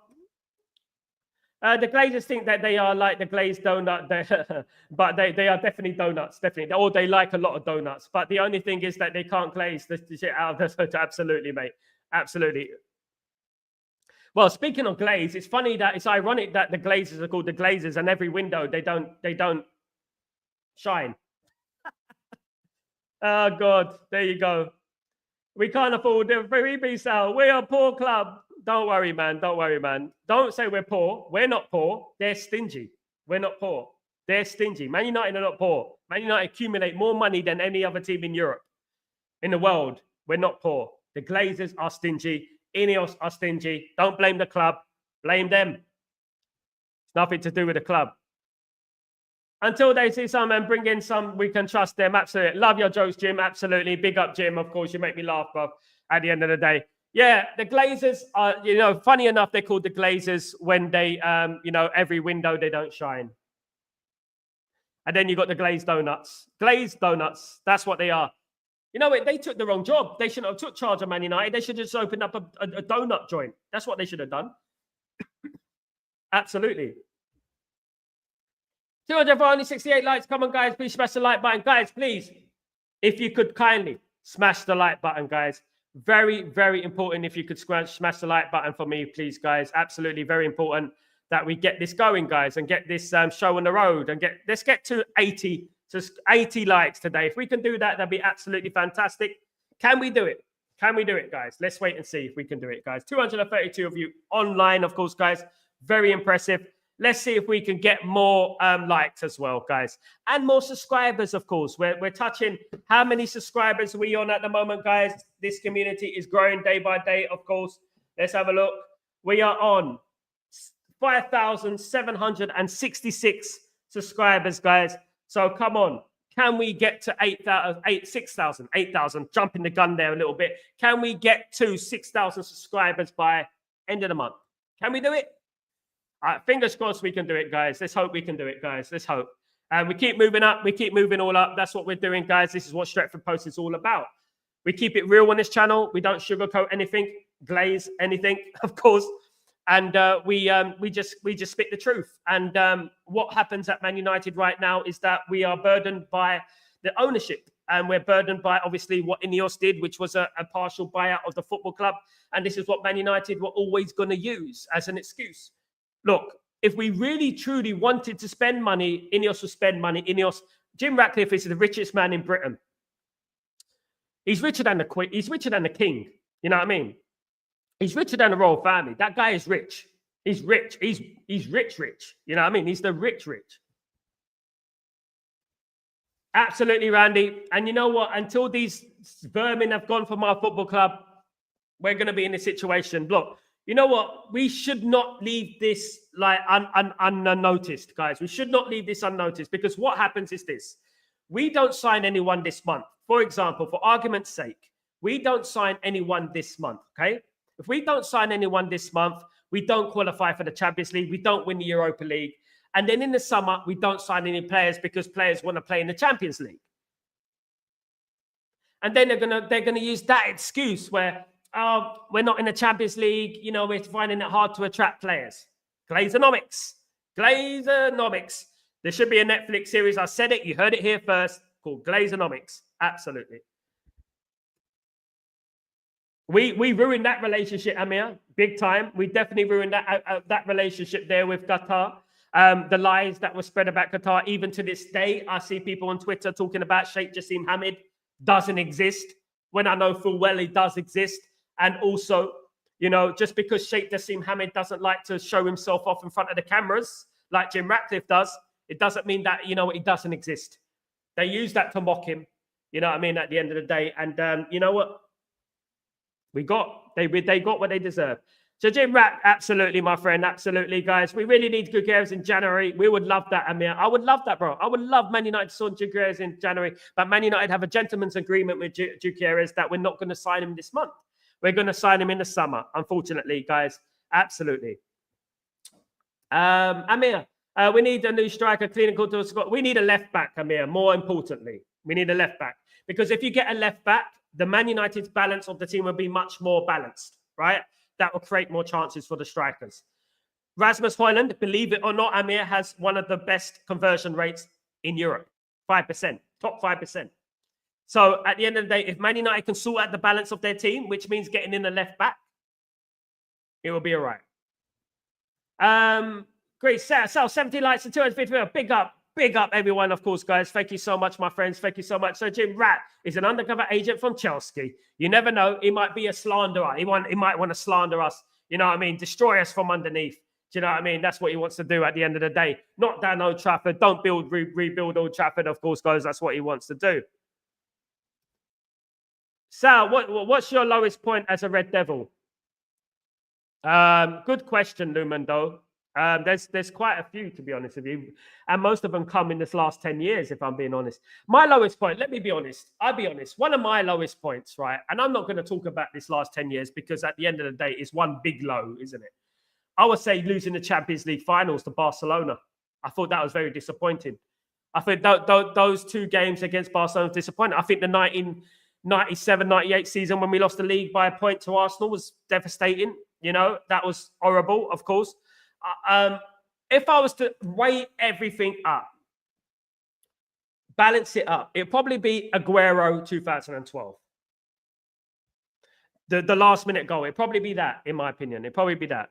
The Glazers think that they are like the glazed donut, but they are definitely donuts, definitely. Or they like a lot of donuts. But the only thing is that they can't glaze the shit out of this. Absolutely, mate. Absolutely. Well, speaking of glaze, it's funny that it's ironic that the Glazers are called the Glazers, and every window they don't shine. Oh God, there you go. We can't afford the freebie sale. We're a poor club. Don't worry, man. Don't worry, man. Don't say we're poor. We're not poor. They're stingy. We're not poor. They're stingy. Man United are not poor. Man United accumulate more money than any other team in Europe, in the world. We're not poor. The Glazers are stingy. Ineos are stingy. Don't blame the club. Blame them. It's nothing to do with the club. Until they see some and bring in some, we can trust them. Absolutely. Love your jokes, Jim. Absolutely. Big up, Jim. Of course, you make me laugh, bro. At the end of the day. Yeah, the Glazers are, funny enough, they're called the Glazers when they, every window they don't shine. And then you got the glazed donuts. Glazed donuts. That's what they are. You know what? They took the wrong job. They shouldn't have took charge of Man United. They should have just opened up a donut joint. That's what they should have done. Absolutely. 200 for only 68 likes. Come on, guys. Please smash the like button. Guys, please, if you could kindly smash the like button, guys. Very, very important if you could smash the like button for me, please, guys. Absolutely very important that we get this going, guys, and get this show on the road and let's get to 80 likes today. If we can do that, that'd be absolutely fantastic. Can we do it? Can we do it, guys? Let's wait and see if we can do it, guys. 232 of you online, of course, guys. Very impressive. Let's see if we can get more likes as well, guys. And more subscribers, of course. We're touching how many subscribers are we on at the moment, guys? This community is growing day by day, of course. Let's have a look. We are on 5,766 subscribers, guys. So come on. Can we get to 6,000? 8,000. Jumping the gun there a little bit. Can we get to 6,000 subscribers by end of the month? Can we do it? Fingers crossed we can do it, guys. Let's hope we can do it, guys. Let's hope. And we keep moving up. We keep moving all up. That's what we're doing, guys. This is what Stretford Post is all about. We keep it real on this channel. We don't sugarcoat anything, glaze anything, of course. And we just spit the truth. And what happens at Man United right now is that we are burdened by the ownership. And we're burdened by, obviously, what Ineos did, which was a partial buyout of the football club. And this is what Man United were always going to use as an excuse. Look, if we really, truly wanted to spend money, Ineos would spend money. Jim Ratcliffe is the richest man in Britain. He's richer than the Queen. He's richer than the King. You know what I mean? He's richer than the royal family. That guy is rich. He's rich. He's rich. You know what I mean? He's the rich. Absolutely, Randy. And you know what? Until these vermin have gone from our football club, we're going to be in this situation. Look. You know what? We should not leave this like unnoticed, guys. We should not leave this unnoticed because what happens is this. We don't sign anyone this month. For example, for argument's sake, we don't sign anyone this month, okay? If we don't sign anyone this month, we don't qualify for the Champions League. We don't win the Europa League. And then in the summer, we don't sign any players because players want to play in the Champions League. And then they're gonna use that excuse where, oh, we're not in the Champions League. You know, we're finding it hard to attract players. Glazeonomics. There should be a Netflix series. I said it. You heard it here first. Called Glazeonomics. Absolutely. We ruined that relationship, Amir. Big time. We definitely ruined that relationship there with Qatar. The lies that were spread about Qatar. Even to this day, I see people on Twitter talking about Sheikh Jassim Hamid doesn't exist. When I know full well he does exist. And also, you know, just because Sheikh Jassim Hamid doesn't like to show himself off in front of the cameras like Jim Ratcliffe does, it doesn't mean that, you know, he doesn't exist. They use that to mock him, you know what I mean, at the end of the day. And you know what? They got what they deserve. So Jim Rat, absolutely, my friend, absolutely, guys. We really need Gutierrez in January. We would love that, Amir. I would love that, bro. I would love Man United to sign Gutierrez in January, but Man United have a gentleman's agreement with Gutierrez that we're not going to sign him this month. We're going to sign him in the summer, unfortunately, guys. Absolutely. Amir, we need a new striker, clinical to Scott. We need a left back, Amir. More importantly, we need a left back because if you get a left back, the Man United's balance of the team will be much more balanced, right? That will create more chances for the strikers. Rasmus Højlund, believe it or not, Amir has one of the best conversion rates in Europe. 5%, top 5%. So at the end of the day, if Man United can sort out the balance of their team, which means getting in the left back, it will be all right. Great. Sal, 70 likes and 250. Big up, everyone, of course, guys. Thank you so much, my friends. Thank you so much. So Jim Rat is an undercover agent from Chelsea. You never know. He might be a slanderer. He might want to slander us. You know what I mean? Destroy us from underneath. Do you know what I mean? That's what he wants to do at the end of the day. Not down Old Trafford. Don't rebuild Old Trafford, of course, guys. That's what he wants to do. Sal, what's your lowest point as a Red Devil? Good question, Lumen, though. There's quite a few, to be honest with you. And most of them come in this last 10 years, if I'm being honest. My lowest point, let me be honest. I'll be honest. One of my lowest points, right? And I'm not going to talk about this last 10 years because at the end of the day, it's one big low, isn't it? I would say losing the Champions League finals to Barcelona. I thought that was very disappointing. I think those two games against Barcelona were disappointing. I think the 1997-98 season when we lost the league by a point to Arsenal was devastating. You know, that was horrible, of course. If I was to weigh everything up, balance it up, it'd probably be Aguero 2012. The last minute goal. It'd probably be that, in my opinion. It'd probably be that.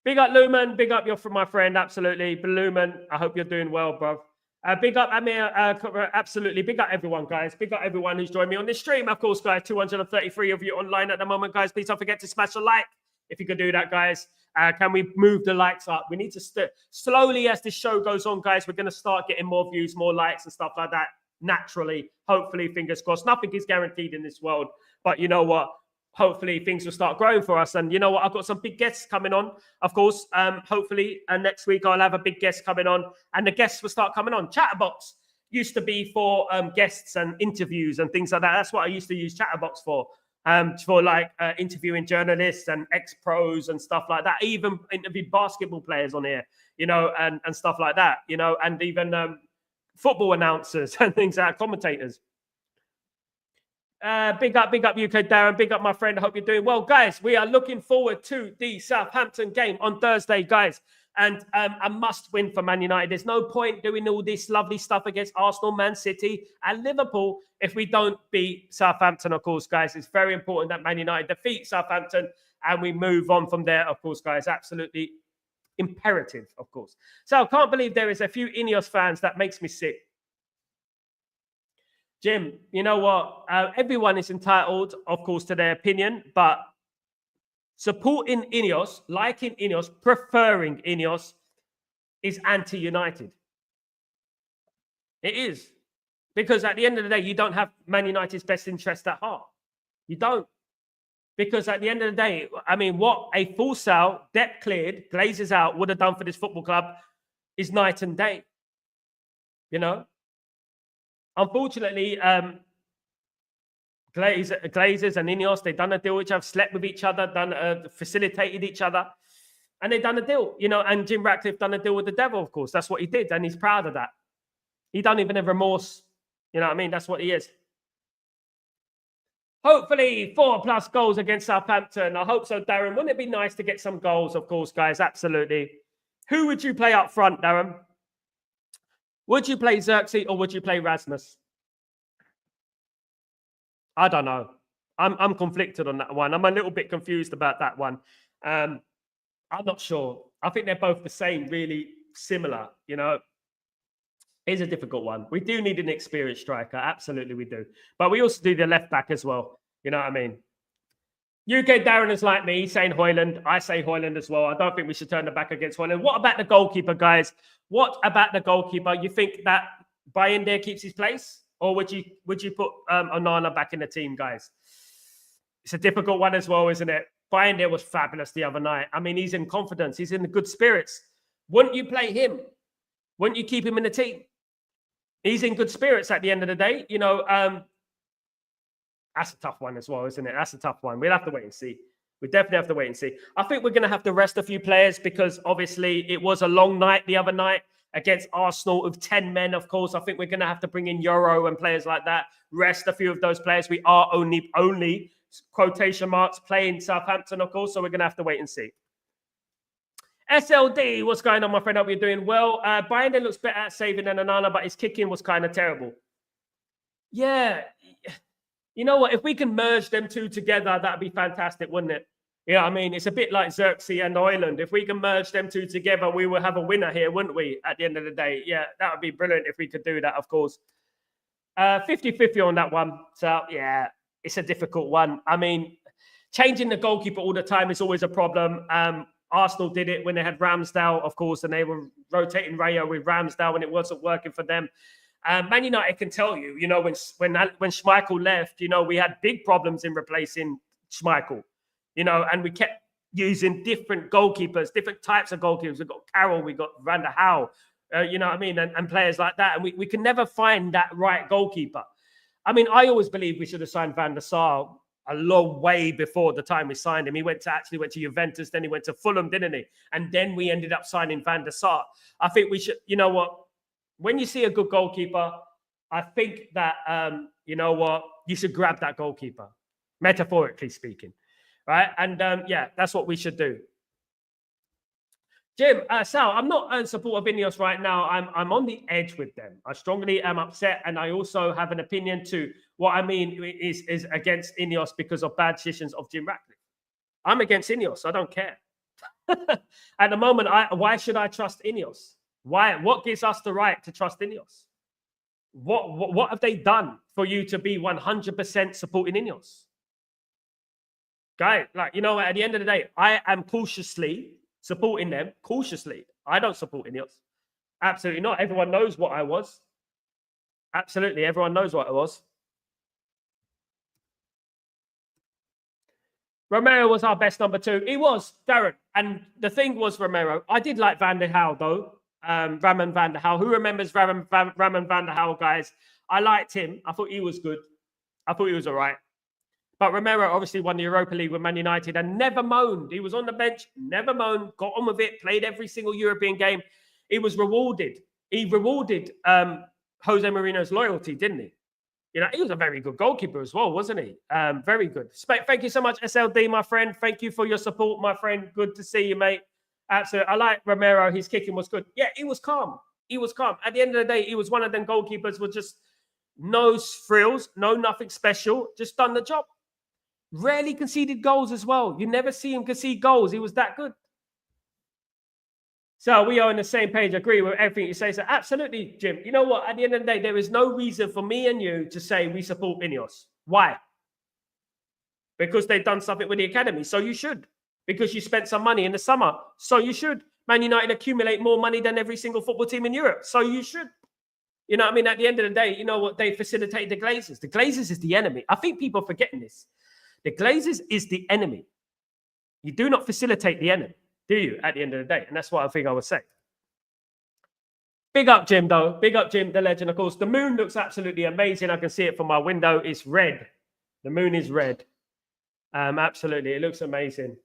Big up, Lumen. Big up, my friend. Absolutely. But Lumen, I hope you're doing well, bro. Big up, Amir. Absolutely. Big up, everyone, guys. Big up, everyone who's joined me on this stream. Of course, guys, 233 of you online at the moment, guys. Please don't forget to smash a like if you could do that, guys. Can we move the likes up? We need to slowly, as this show goes on, guys, we're going to start getting more views, more likes and stuff like that naturally. Hopefully, fingers crossed. Nothing is guaranteed in this world. But you know what? Hopefully things will start growing for us. And you know what? I've got some big guests coming on, of course. Hopefully, and next week I'll have a big guest coming on. And the guests will start coming on. Chatterbox used to be for guests and interviews and things like that. That's what I used to use Chatterbox for like interviewing journalists and ex-pros and stuff like that. I even interviewed basketball players on here, you know, and stuff like that, you know, and even football announcers and things like that, commentators. Big up UK Darren. Big up my friend. I hope you're doing well, guys. We are looking forward to the Southampton game on Thursday, guys. And a must win for Man United. There's no point doing all this lovely stuff against Arsenal, Man City, and Liverpool if we don't beat Southampton, of course, guys. It's very important that Man United defeat Southampton and we move on from there, of course, guys. Absolutely imperative, of course. So I can't believe there is a few Ineos fans. That makes me sick. Jim, you know what? Everyone is entitled, of course, to their opinion, but supporting Ineos, liking Ineos, preferring Ineos is anti-United. It is. Because at the end of the day, you don't have Man United's best interest at heart. You don't. Because at the end of the day, I mean, what a full sale, debt cleared, Glazers out would have done for this football club is night and day. You know? Unfortunately, Glazers and Ineos, they've done a deal with each other, slept with each other, facilitated each other, and they've done a deal, you know, and Jim Ratcliffe done a deal with the devil, of course. That's what he did, and he's proud of that. He don't even have remorse. You know what I mean? That's what he is. Hopefully, 4+ goals against Southampton. I hope so, Darren. Wouldn't it be nice to get some goals, of course, guys? Absolutely. Who would you play up front, Darren? Would you play Xerxes or would you play Rasmus? I don't know. I'm conflicted on that one. I'm a little bit confused about that one. I'm not sure. I think they're both the same, really similar, you know. It's a difficult one. We do need an experienced striker. Absolutely, we do. But we also do the left back as well. You know what I mean? UK Darren is like me, saying Højlund. I say Højlund as well. I don't think we should turn the back against Højlund. What about the goalkeeper, guys? What about the goalkeeper? You think that Bayındır keeps his place? Or would you put Onana back in the team, guys? It's a difficult one as well, isn't it? Bayındır was fabulous the other night. I mean, he's in confidence. He's in the good spirits. Wouldn't you play him? Wouldn't you keep him in the team? He's in good spirits at the end of the day. You know, that's a tough one as well, isn't it? That's a tough one. We'll have to wait and see. We definitely have to wait and see. I think we're going to have to rest a few players because obviously it was a long night the other night against Arsenal of 10 men, of course. I think we're going to have to bring in Euro and players like that. Rest a few of those players. We are only quotation marks playing Southampton, of course. So we're going to have to wait and see. SLD, what's going on, my friend? Hope you're doing well. Bayındır looks better at saving than Onana, but his kicking was kind of terrible. Yeah. You know what? If we can merge them two together, that'd be fantastic, wouldn't it? Yeah, I mean, it's a bit like Xerxes and Ireland. If we can merge them two together, we will have a winner here, wouldn't we? At the end of the day, yeah, that would be brilliant if we could do that, of course. 50-50 on that one. So, yeah, it's a difficult one. I mean, changing the goalkeeper all the time is always a problem. Arsenal did it when they had Ramsdale, of course, and they were rotating Rayo with Ramsdale when it wasn't working for them. Man United can tell you, you know, when Schmeichel left, you know, we had big problems in replacing Schmeichel, you know, and we kept using different goalkeepers, different types of goalkeepers. We've got Carroll, we got Van der Howe, you know what I mean, and players like that. And we can never find that right goalkeeper. I mean, I always believe we should have signed Van der Sar a long way before the time we signed him. He went to Juventus, then he went to Fulham, didn't he? And then we ended up signing Van der Sar. I think we should, you know what? When you see a good goalkeeper, I think that, you know what, you should grab that goalkeeper, metaphorically speaking, right? And yeah, that's what we should do. Jim, Sal, I'm not in support of Ineos right now. I'm on the edge with them. I strongly am upset, and I also have an opinion to what I mean is against Ineos because of bad decisions of Jim Ratcliffe. I'm against Ineos. I don't care. At the moment, why should I trust Ineos? Why? What gives us the right to trust Ineos? What have they done for you to be 100% supporting Ineos? Guy, like, you know, at the end of the day, I am cautiously supporting them. Cautiously. I don't support Ineos. Absolutely not. Everyone knows what I was. Absolutely. Everyone knows what I was. Romero was our best number 2. He was, Darren. And the thing was, Romero, I did like Van der Howe, though. Raman van der Howe. Who remembers Raman van der Howe, guys? I liked him. I thought he was good. I thought he was all right. But Romero obviously won the Europa League with Man United and never moaned. He was on the bench, never moaned, got on with it, played every single European game. He was rewarded. He rewarded Jose Mourinho's loyalty, didn't he? You know, he was a very good goalkeeper as well, wasn't he? Very good. Thank you so much, SLD, my friend. Thank you for your support, my friend. Good to see you, mate. Absolutely. I like Romero. His kicking was good. Yeah, he was calm. He was calm. At the end of the day, he was one of them goalkeepers with just no frills, no nothing special, just done the job. Rarely conceded goals as well. You never see him concede goals. He was that good. So we are on the same page. I agree with everything you say. So absolutely, Jim. You know what? At the end of the day, there is no reason for me and you to say we support Ineos. Why? Because they've done something with the academy. So you should. Because you spent some money in the summer. So you should. Man United accumulate more money than every single football team in Europe. So you should. You know what I mean? At the end of the day, you know what? They facilitate the Glazers. The Glazers is the enemy. I think people are forgetting this. The Glazers is the enemy. You do not facilitate the enemy, do you, at the end of the day? And that's what I think I would say. Big up, Jim, though. Big up, Jim, the legend. Of course, the moon looks absolutely amazing. I can see it from my window. It's red. The moon is red. Absolutely. It looks amazing.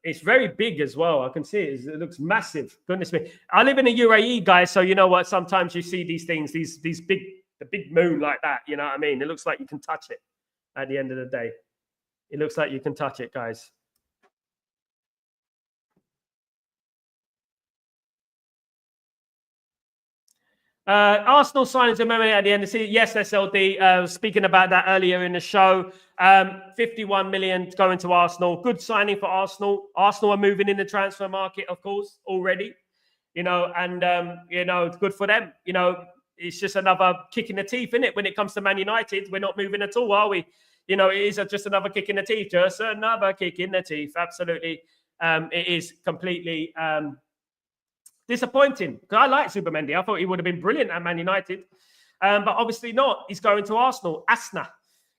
It's very big as well. I can see it. It looks massive. Goodness me. I live in the UAE, guys, so you know what? Sometimes you see these things, the big moon like that. You know what I mean? It looks like you can touch it at the end of the day. It looks like you can touch it, guys. Arsenal signings MMA at the end of the season. Yes, SLD. Speaking about that earlier in the show. 51 million going to Arsenal. Good signing for Arsenal. Arsenal are moving in the transfer market, of course, already. You know, and you know, it's good for them. You know, it's just another kick in the teeth, isn't it? When it comes to Man United, we're not moving at all, are we? You know, it is just another kick in the teeth. Just another kick in the teeth. Absolutely. It is completely disappointing, because I like Zubimendi. I thought he would have been brilliant at Man United, but obviously not. He's going to Arsenal. Asna.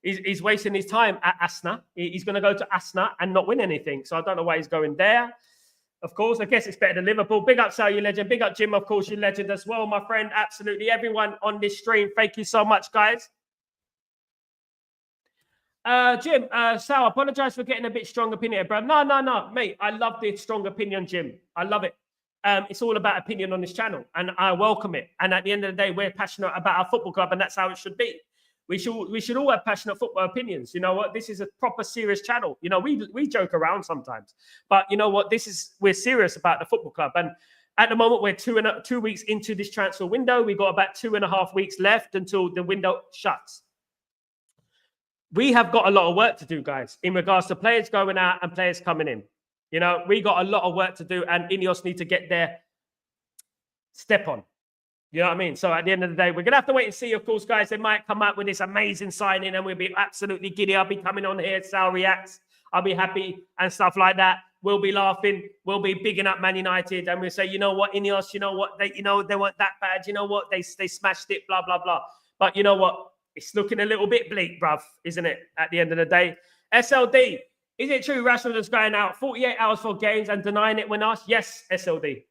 He's wasting his time at Asna. He's going to go to Asna and not win anything. So I don't know why he's going there. Of course, I guess it's better than Liverpool. Big up, Sal, you legend. Big up, Jim, of course, you legend as well, my friend. Absolutely. Everyone on this stream, thank you so much, guys. Jim, Sal, apologize for getting a bit strong opinion, bro. No, mate. I love the strong opinion, Jim. I love it. It's all about opinion on this channel, and I welcome it. And at the end of the day, we're passionate about our football club, and that's how it should be. We should all have passionate football opinions. You know what? This is a proper serious channel. You know, we joke around sometimes, but you know what? We're serious about the football club. And At the moment, we're 2 weeks into this transfer window. We've got about 2.5 weeks left until the window shuts. We have got a lot of work to do, guys, in regards to players going out and players coming in. You know, we got a lot of work to do, and Ineos need to get their step on. You know what I mean? So at the end of the day, we're going to have to wait and see, of course, guys. They might come out with this amazing signing and we'll be absolutely giddy. I'll be coming on here, Sal reacts. I'll be happy and stuff like that. We'll be laughing. We'll be bigging up Man United, and we'll say, you know what, Ineos, you know what, they weren't that bad. You know what, they smashed it, blah, blah, blah. But you know what? It's looking a little bit bleak, bruv, isn't it? At the end of the day. SLD, is it true Rashford is going out 48 hours for games and denying it when asked? Yes, SLD.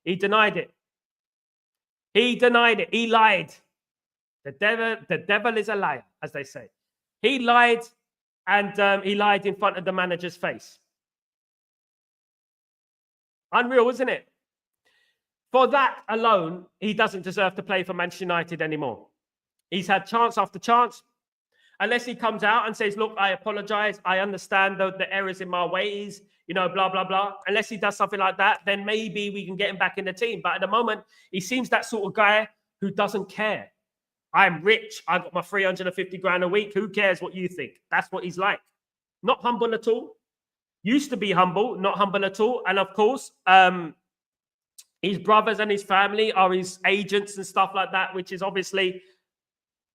He denied it. He denied it. He lied. The devil is a liar, as they say. He lied, and he lied in front of the manager's face. Unreal, isn't it? For that alone, he doesn't deserve to play for Manchester United anymore. He's had chance after chance. Unless he comes out and says, look, I apologize. I understand the errors in my ways, you know, blah, blah, blah. Unless he does something like that, then maybe we can get him back in the team. But at the moment, he seems that sort of guy who doesn't care. I'm rich. I got my 350 grand a week. Who cares what you think? That's what he's like. Not humble at all. Used to be humble, not humble at all. And of course, his brothers and his family are his agents and stuff like that, which is obviously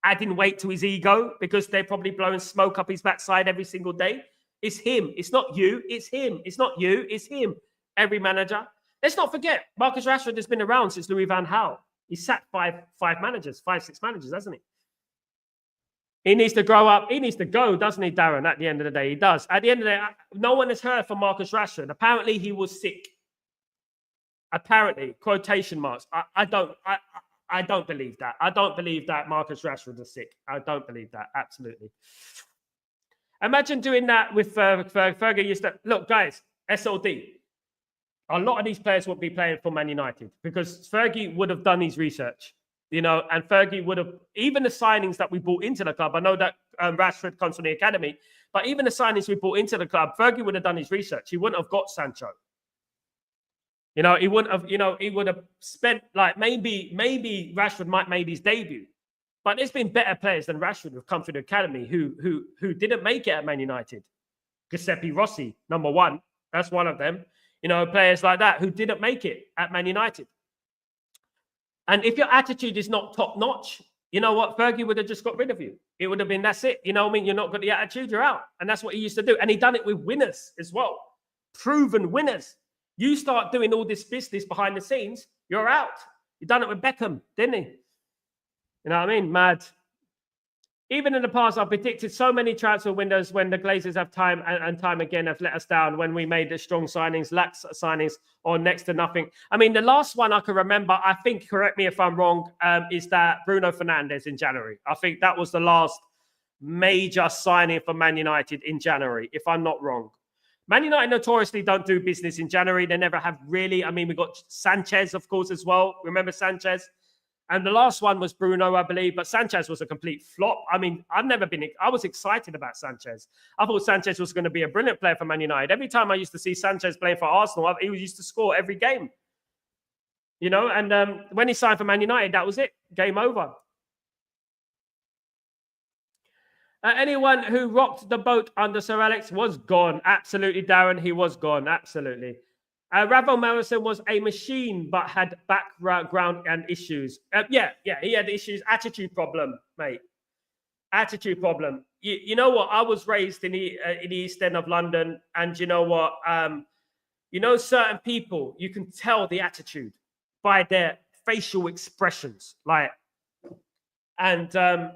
adding weight to his ego because they're probably blowing smoke up his backside every single day. It's him. It's not you. It's him. It's not you. It's him. Every manager. Let's not forget, Marcus Rashford has been around since Louis van Gaal. He's sacked five, six managers, hasn't he? He needs to grow up. He needs to go, doesn't he, Darren? At the end of the day, he does. At the end of the day, no one has heard from Marcus Rashford. Apparently, he was sick. Apparently, quotation marks. I don't believe that. I don't believe that Marcus Rashford is sick. I don't believe that. Absolutely. Imagine doing that with Fergie. Used to look, guys. SLD. A lot of these players would be playing for Man United because Fergie would have done his research, you know, and Fergie would have, even the signings that we brought into the club. I know that Rashford comes from the academy, but even the signings we brought into the club, Fergie would have done his research. He wouldn't have got Sancho. You know, he wouldn't have, you know, he would have spent like maybe Rashford might made his debut. But there's been better players than Rashford who've come through the academy who didn't make it at Man United. Giuseppe Rossi, number one. That's one of them. You know, players like that who didn't make it at Man United. And if your attitude is not top notch, you know what? Fergie would have just got rid of you. It would have been, that's it. You know what I mean? You're not got the attitude, you're out. And that's what he used to do. And he done it with winners as well. Proven winners. You start doing all this business behind the scenes, you're out. He done it with Beckham, didn't he? You know what I mean? Mad. Even in the past, I've predicted so many transfer windows when the Glazers have time and time again have let us down when we made the strong signings, lax signings, or next to nothing. I mean, the last one I can remember, I think, correct me if I'm wrong, is that Bruno Fernandes in January. I think that was the last major signing for Man United in January, if I'm not wrong. Man United notoriously don't do business in January. They never have really. I mean, we got Sanchez, of course, as well. Remember Sanchez? And the last one was Bruno, I believe, but Sanchez was a complete flop. I mean, I was excited about Sanchez. I thought Sanchez was going to be a brilliant player for Man United. Every time I used to see Sanchez playing for Arsenal, he used to score every game. You know, and when he signed for Man United, that was it. Game over. Anyone who rocked the boat under Sir Alex was gone. Absolutely, Darren. He was gone. Absolutely. Ravel Morrison was a machine, but had background and issues. Yeah, he had issues. Attitude problem, mate. Attitude problem. You know what? I was raised in the East End of London, and you know what? You know, certain people, you can tell the attitude by their facial expressions, like, and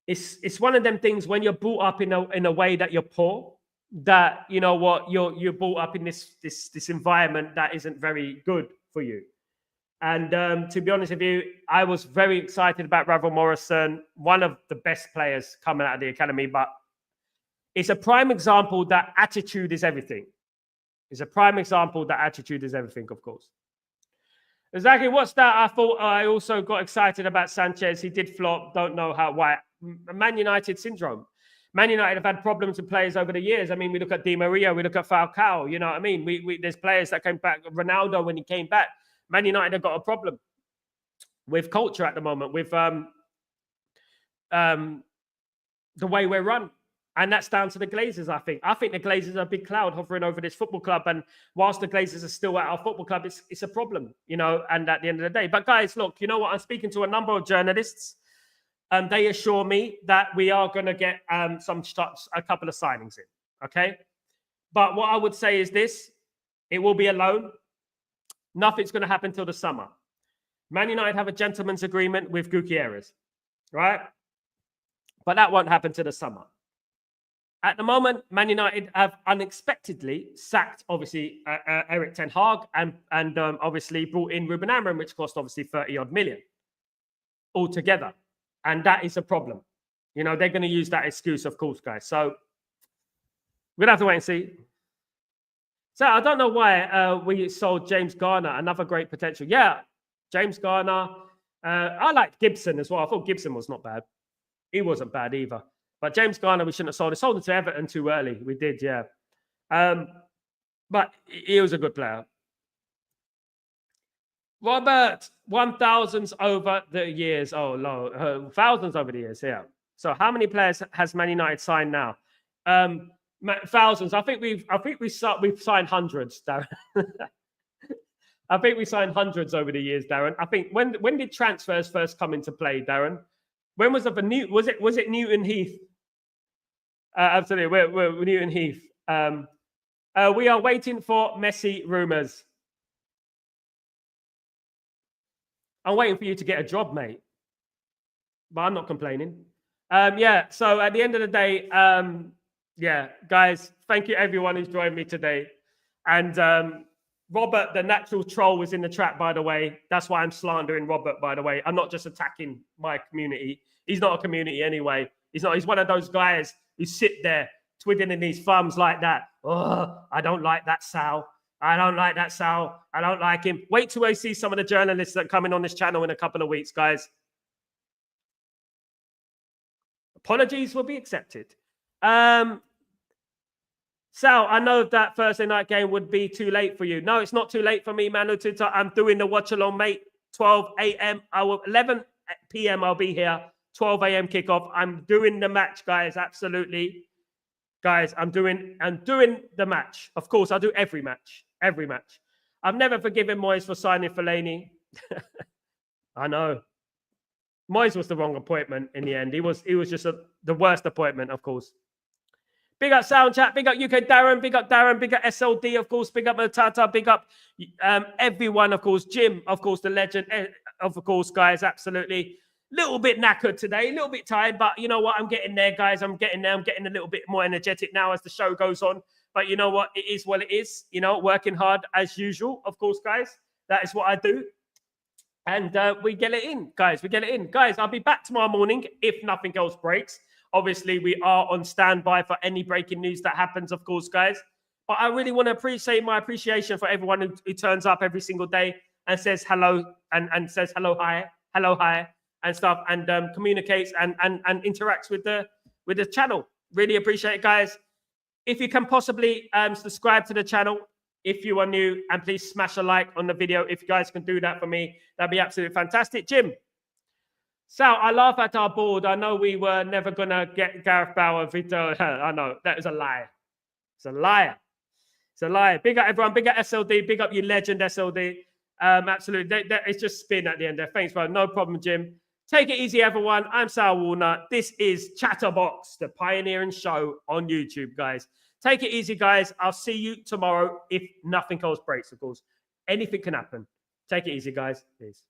it's one of them things when you're brought up in a way that you're poor. That, you know what, you're brought up in this environment that isn't very good for you. And to be honest with you, I was very excited about Ravel Morrison, one of the best players coming out of the academy. But it's a prime example that attitude is everything. It's a prime example that attitude is everything, of course. Exactly. What's that? I thought I also got excited about Sanchez. He did flop. Don't know why. Man United syndrome. Man United have had problems with players over the years. I mean, we look at Di Maria, we look at Falcao, you know what I mean? There's players that came back. Ronaldo, when he came back, Man United have got a problem with culture at the moment, with the way we're run. And that's down to the Glazers, I think. I think the Glazers are a big cloud hovering over this football club. And whilst the Glazers are still at our football club, it's a problem, you know, and at the end of the day. But guys, look, you know what? I'm speaking to a number of journalists. They assure me that we are going to get a couple of signings in, okay? But what I would say is this. It will be a loan. Nothing's going to happen till the summer. Man United have a gentleman's agreement with Gutierrez, right? But that won't happen till the summer. At the moment, Man United have unexpectedly sacked, obviously, Eric Ten Hag and obviously brought in Ruben Amorim, which cost obviously 30-odd million altogether. And that is a problem. You know, they're going to use that excuse, of course, guys. So we're going to have to wait and see. So I don't know why we sold James Garner, another great potential. Yeah, James Garner. I liked Gibson as well. I thought Gibson was not bad. He wasn't bad either. But James Garner, we shouldn't have sold. We sold him to Everton too early. We did, yeah. But he was a good player. Robert, 1,000s over the years. Oh, no. Thousands over the years, yeah. So how many players has Man United signed now? Thousands. I think we've signed hundreds, Darren. I think we signed hundreds over the years, Darren. I think when did transfers first come into play, Darren? When was it was it Newton Heath? Absolutely, we're Newton Heath. We are waiting for Messi rumors. I'm waiting for you to get a job, mate. But I'm not complaining. Yeah, so at the end of the day, yeah, guys, thank you everyone who's joined me today. And Robert, the natural troll, was in the trap, by the way. That's why I'm slandering Robert, by the way. I'm not just attacking my community. He's not a community anyway. He's one of those guys who sit there twiddling his thumbs like that. Oh, I don't like that Sal. I don't like that Sal. I don't like him. Wait till I see some of the journalists that come in on this channel in a couple of weeks, guys. Apologies will be accepted. Sal, I know that Thursday night game would be too late for you. No, it's not too late for me, Manu Tuta. I'm doing the watch along, mate. 12 a.m. 11 p.m. I'll be here. 12 a.m. kickoff. I'm doing the match, guys. Absolutely. Guys, I'm doing the match. Of course, I do every match. Every match. I've never forgiven Moyes for signing Fellaini. I know. Moyes was the wrong appointment in the end. He was just the worst appointment, of course. Big up Sound Chat, big up UK Darren, big up SLD, of course, big up Matata, big up everyone, of course, Jim, of course, the legend, of course, guys, absolutely. Little bit knackered today, a little bit tired, but you know what? I'm getting there, guys. I'm getting there. I'm getting a little bit more energetic now as the show goes on. But you know what? It is what it is. You know, working hard as usual, of course, guys. That is what I do. And we get it in, guys. We get it in. Guys, I'll be back tomorrow morning if nothing else breaks. Obviously, we are on standby for any breaking news that happens, of course, guys. But I really want to appreciate my appreciation for everyone who turns up every single day and says hello and says hello, hi, and stuff, and communicates and interacts with the channel. Really appreciate it, guys. If you can possibly subscribe to the channel if you are new, and please smash a like on the video. If you guys can do that for me, that'd be absolutely fantastic. Jim. Sal, I laugh at our board. I know we were never going to get Gareth Bale. Vito. I know. That is a lie. It's a liar. It's a lie. Big up everyone. Big up SLD. Big up you legend, SLD. Absolutely. It's just spin at the end there. Thanks, bro. No problem, Jim. Take it easy, everyone. I'm Sal Warner. This is Chatterbox, the pioneering show on YouTube, guys. Take it easy, guys. I'll see you tomorrow if nothing else breaks, of course. Anything can happen. Take it easy, guys. Peace.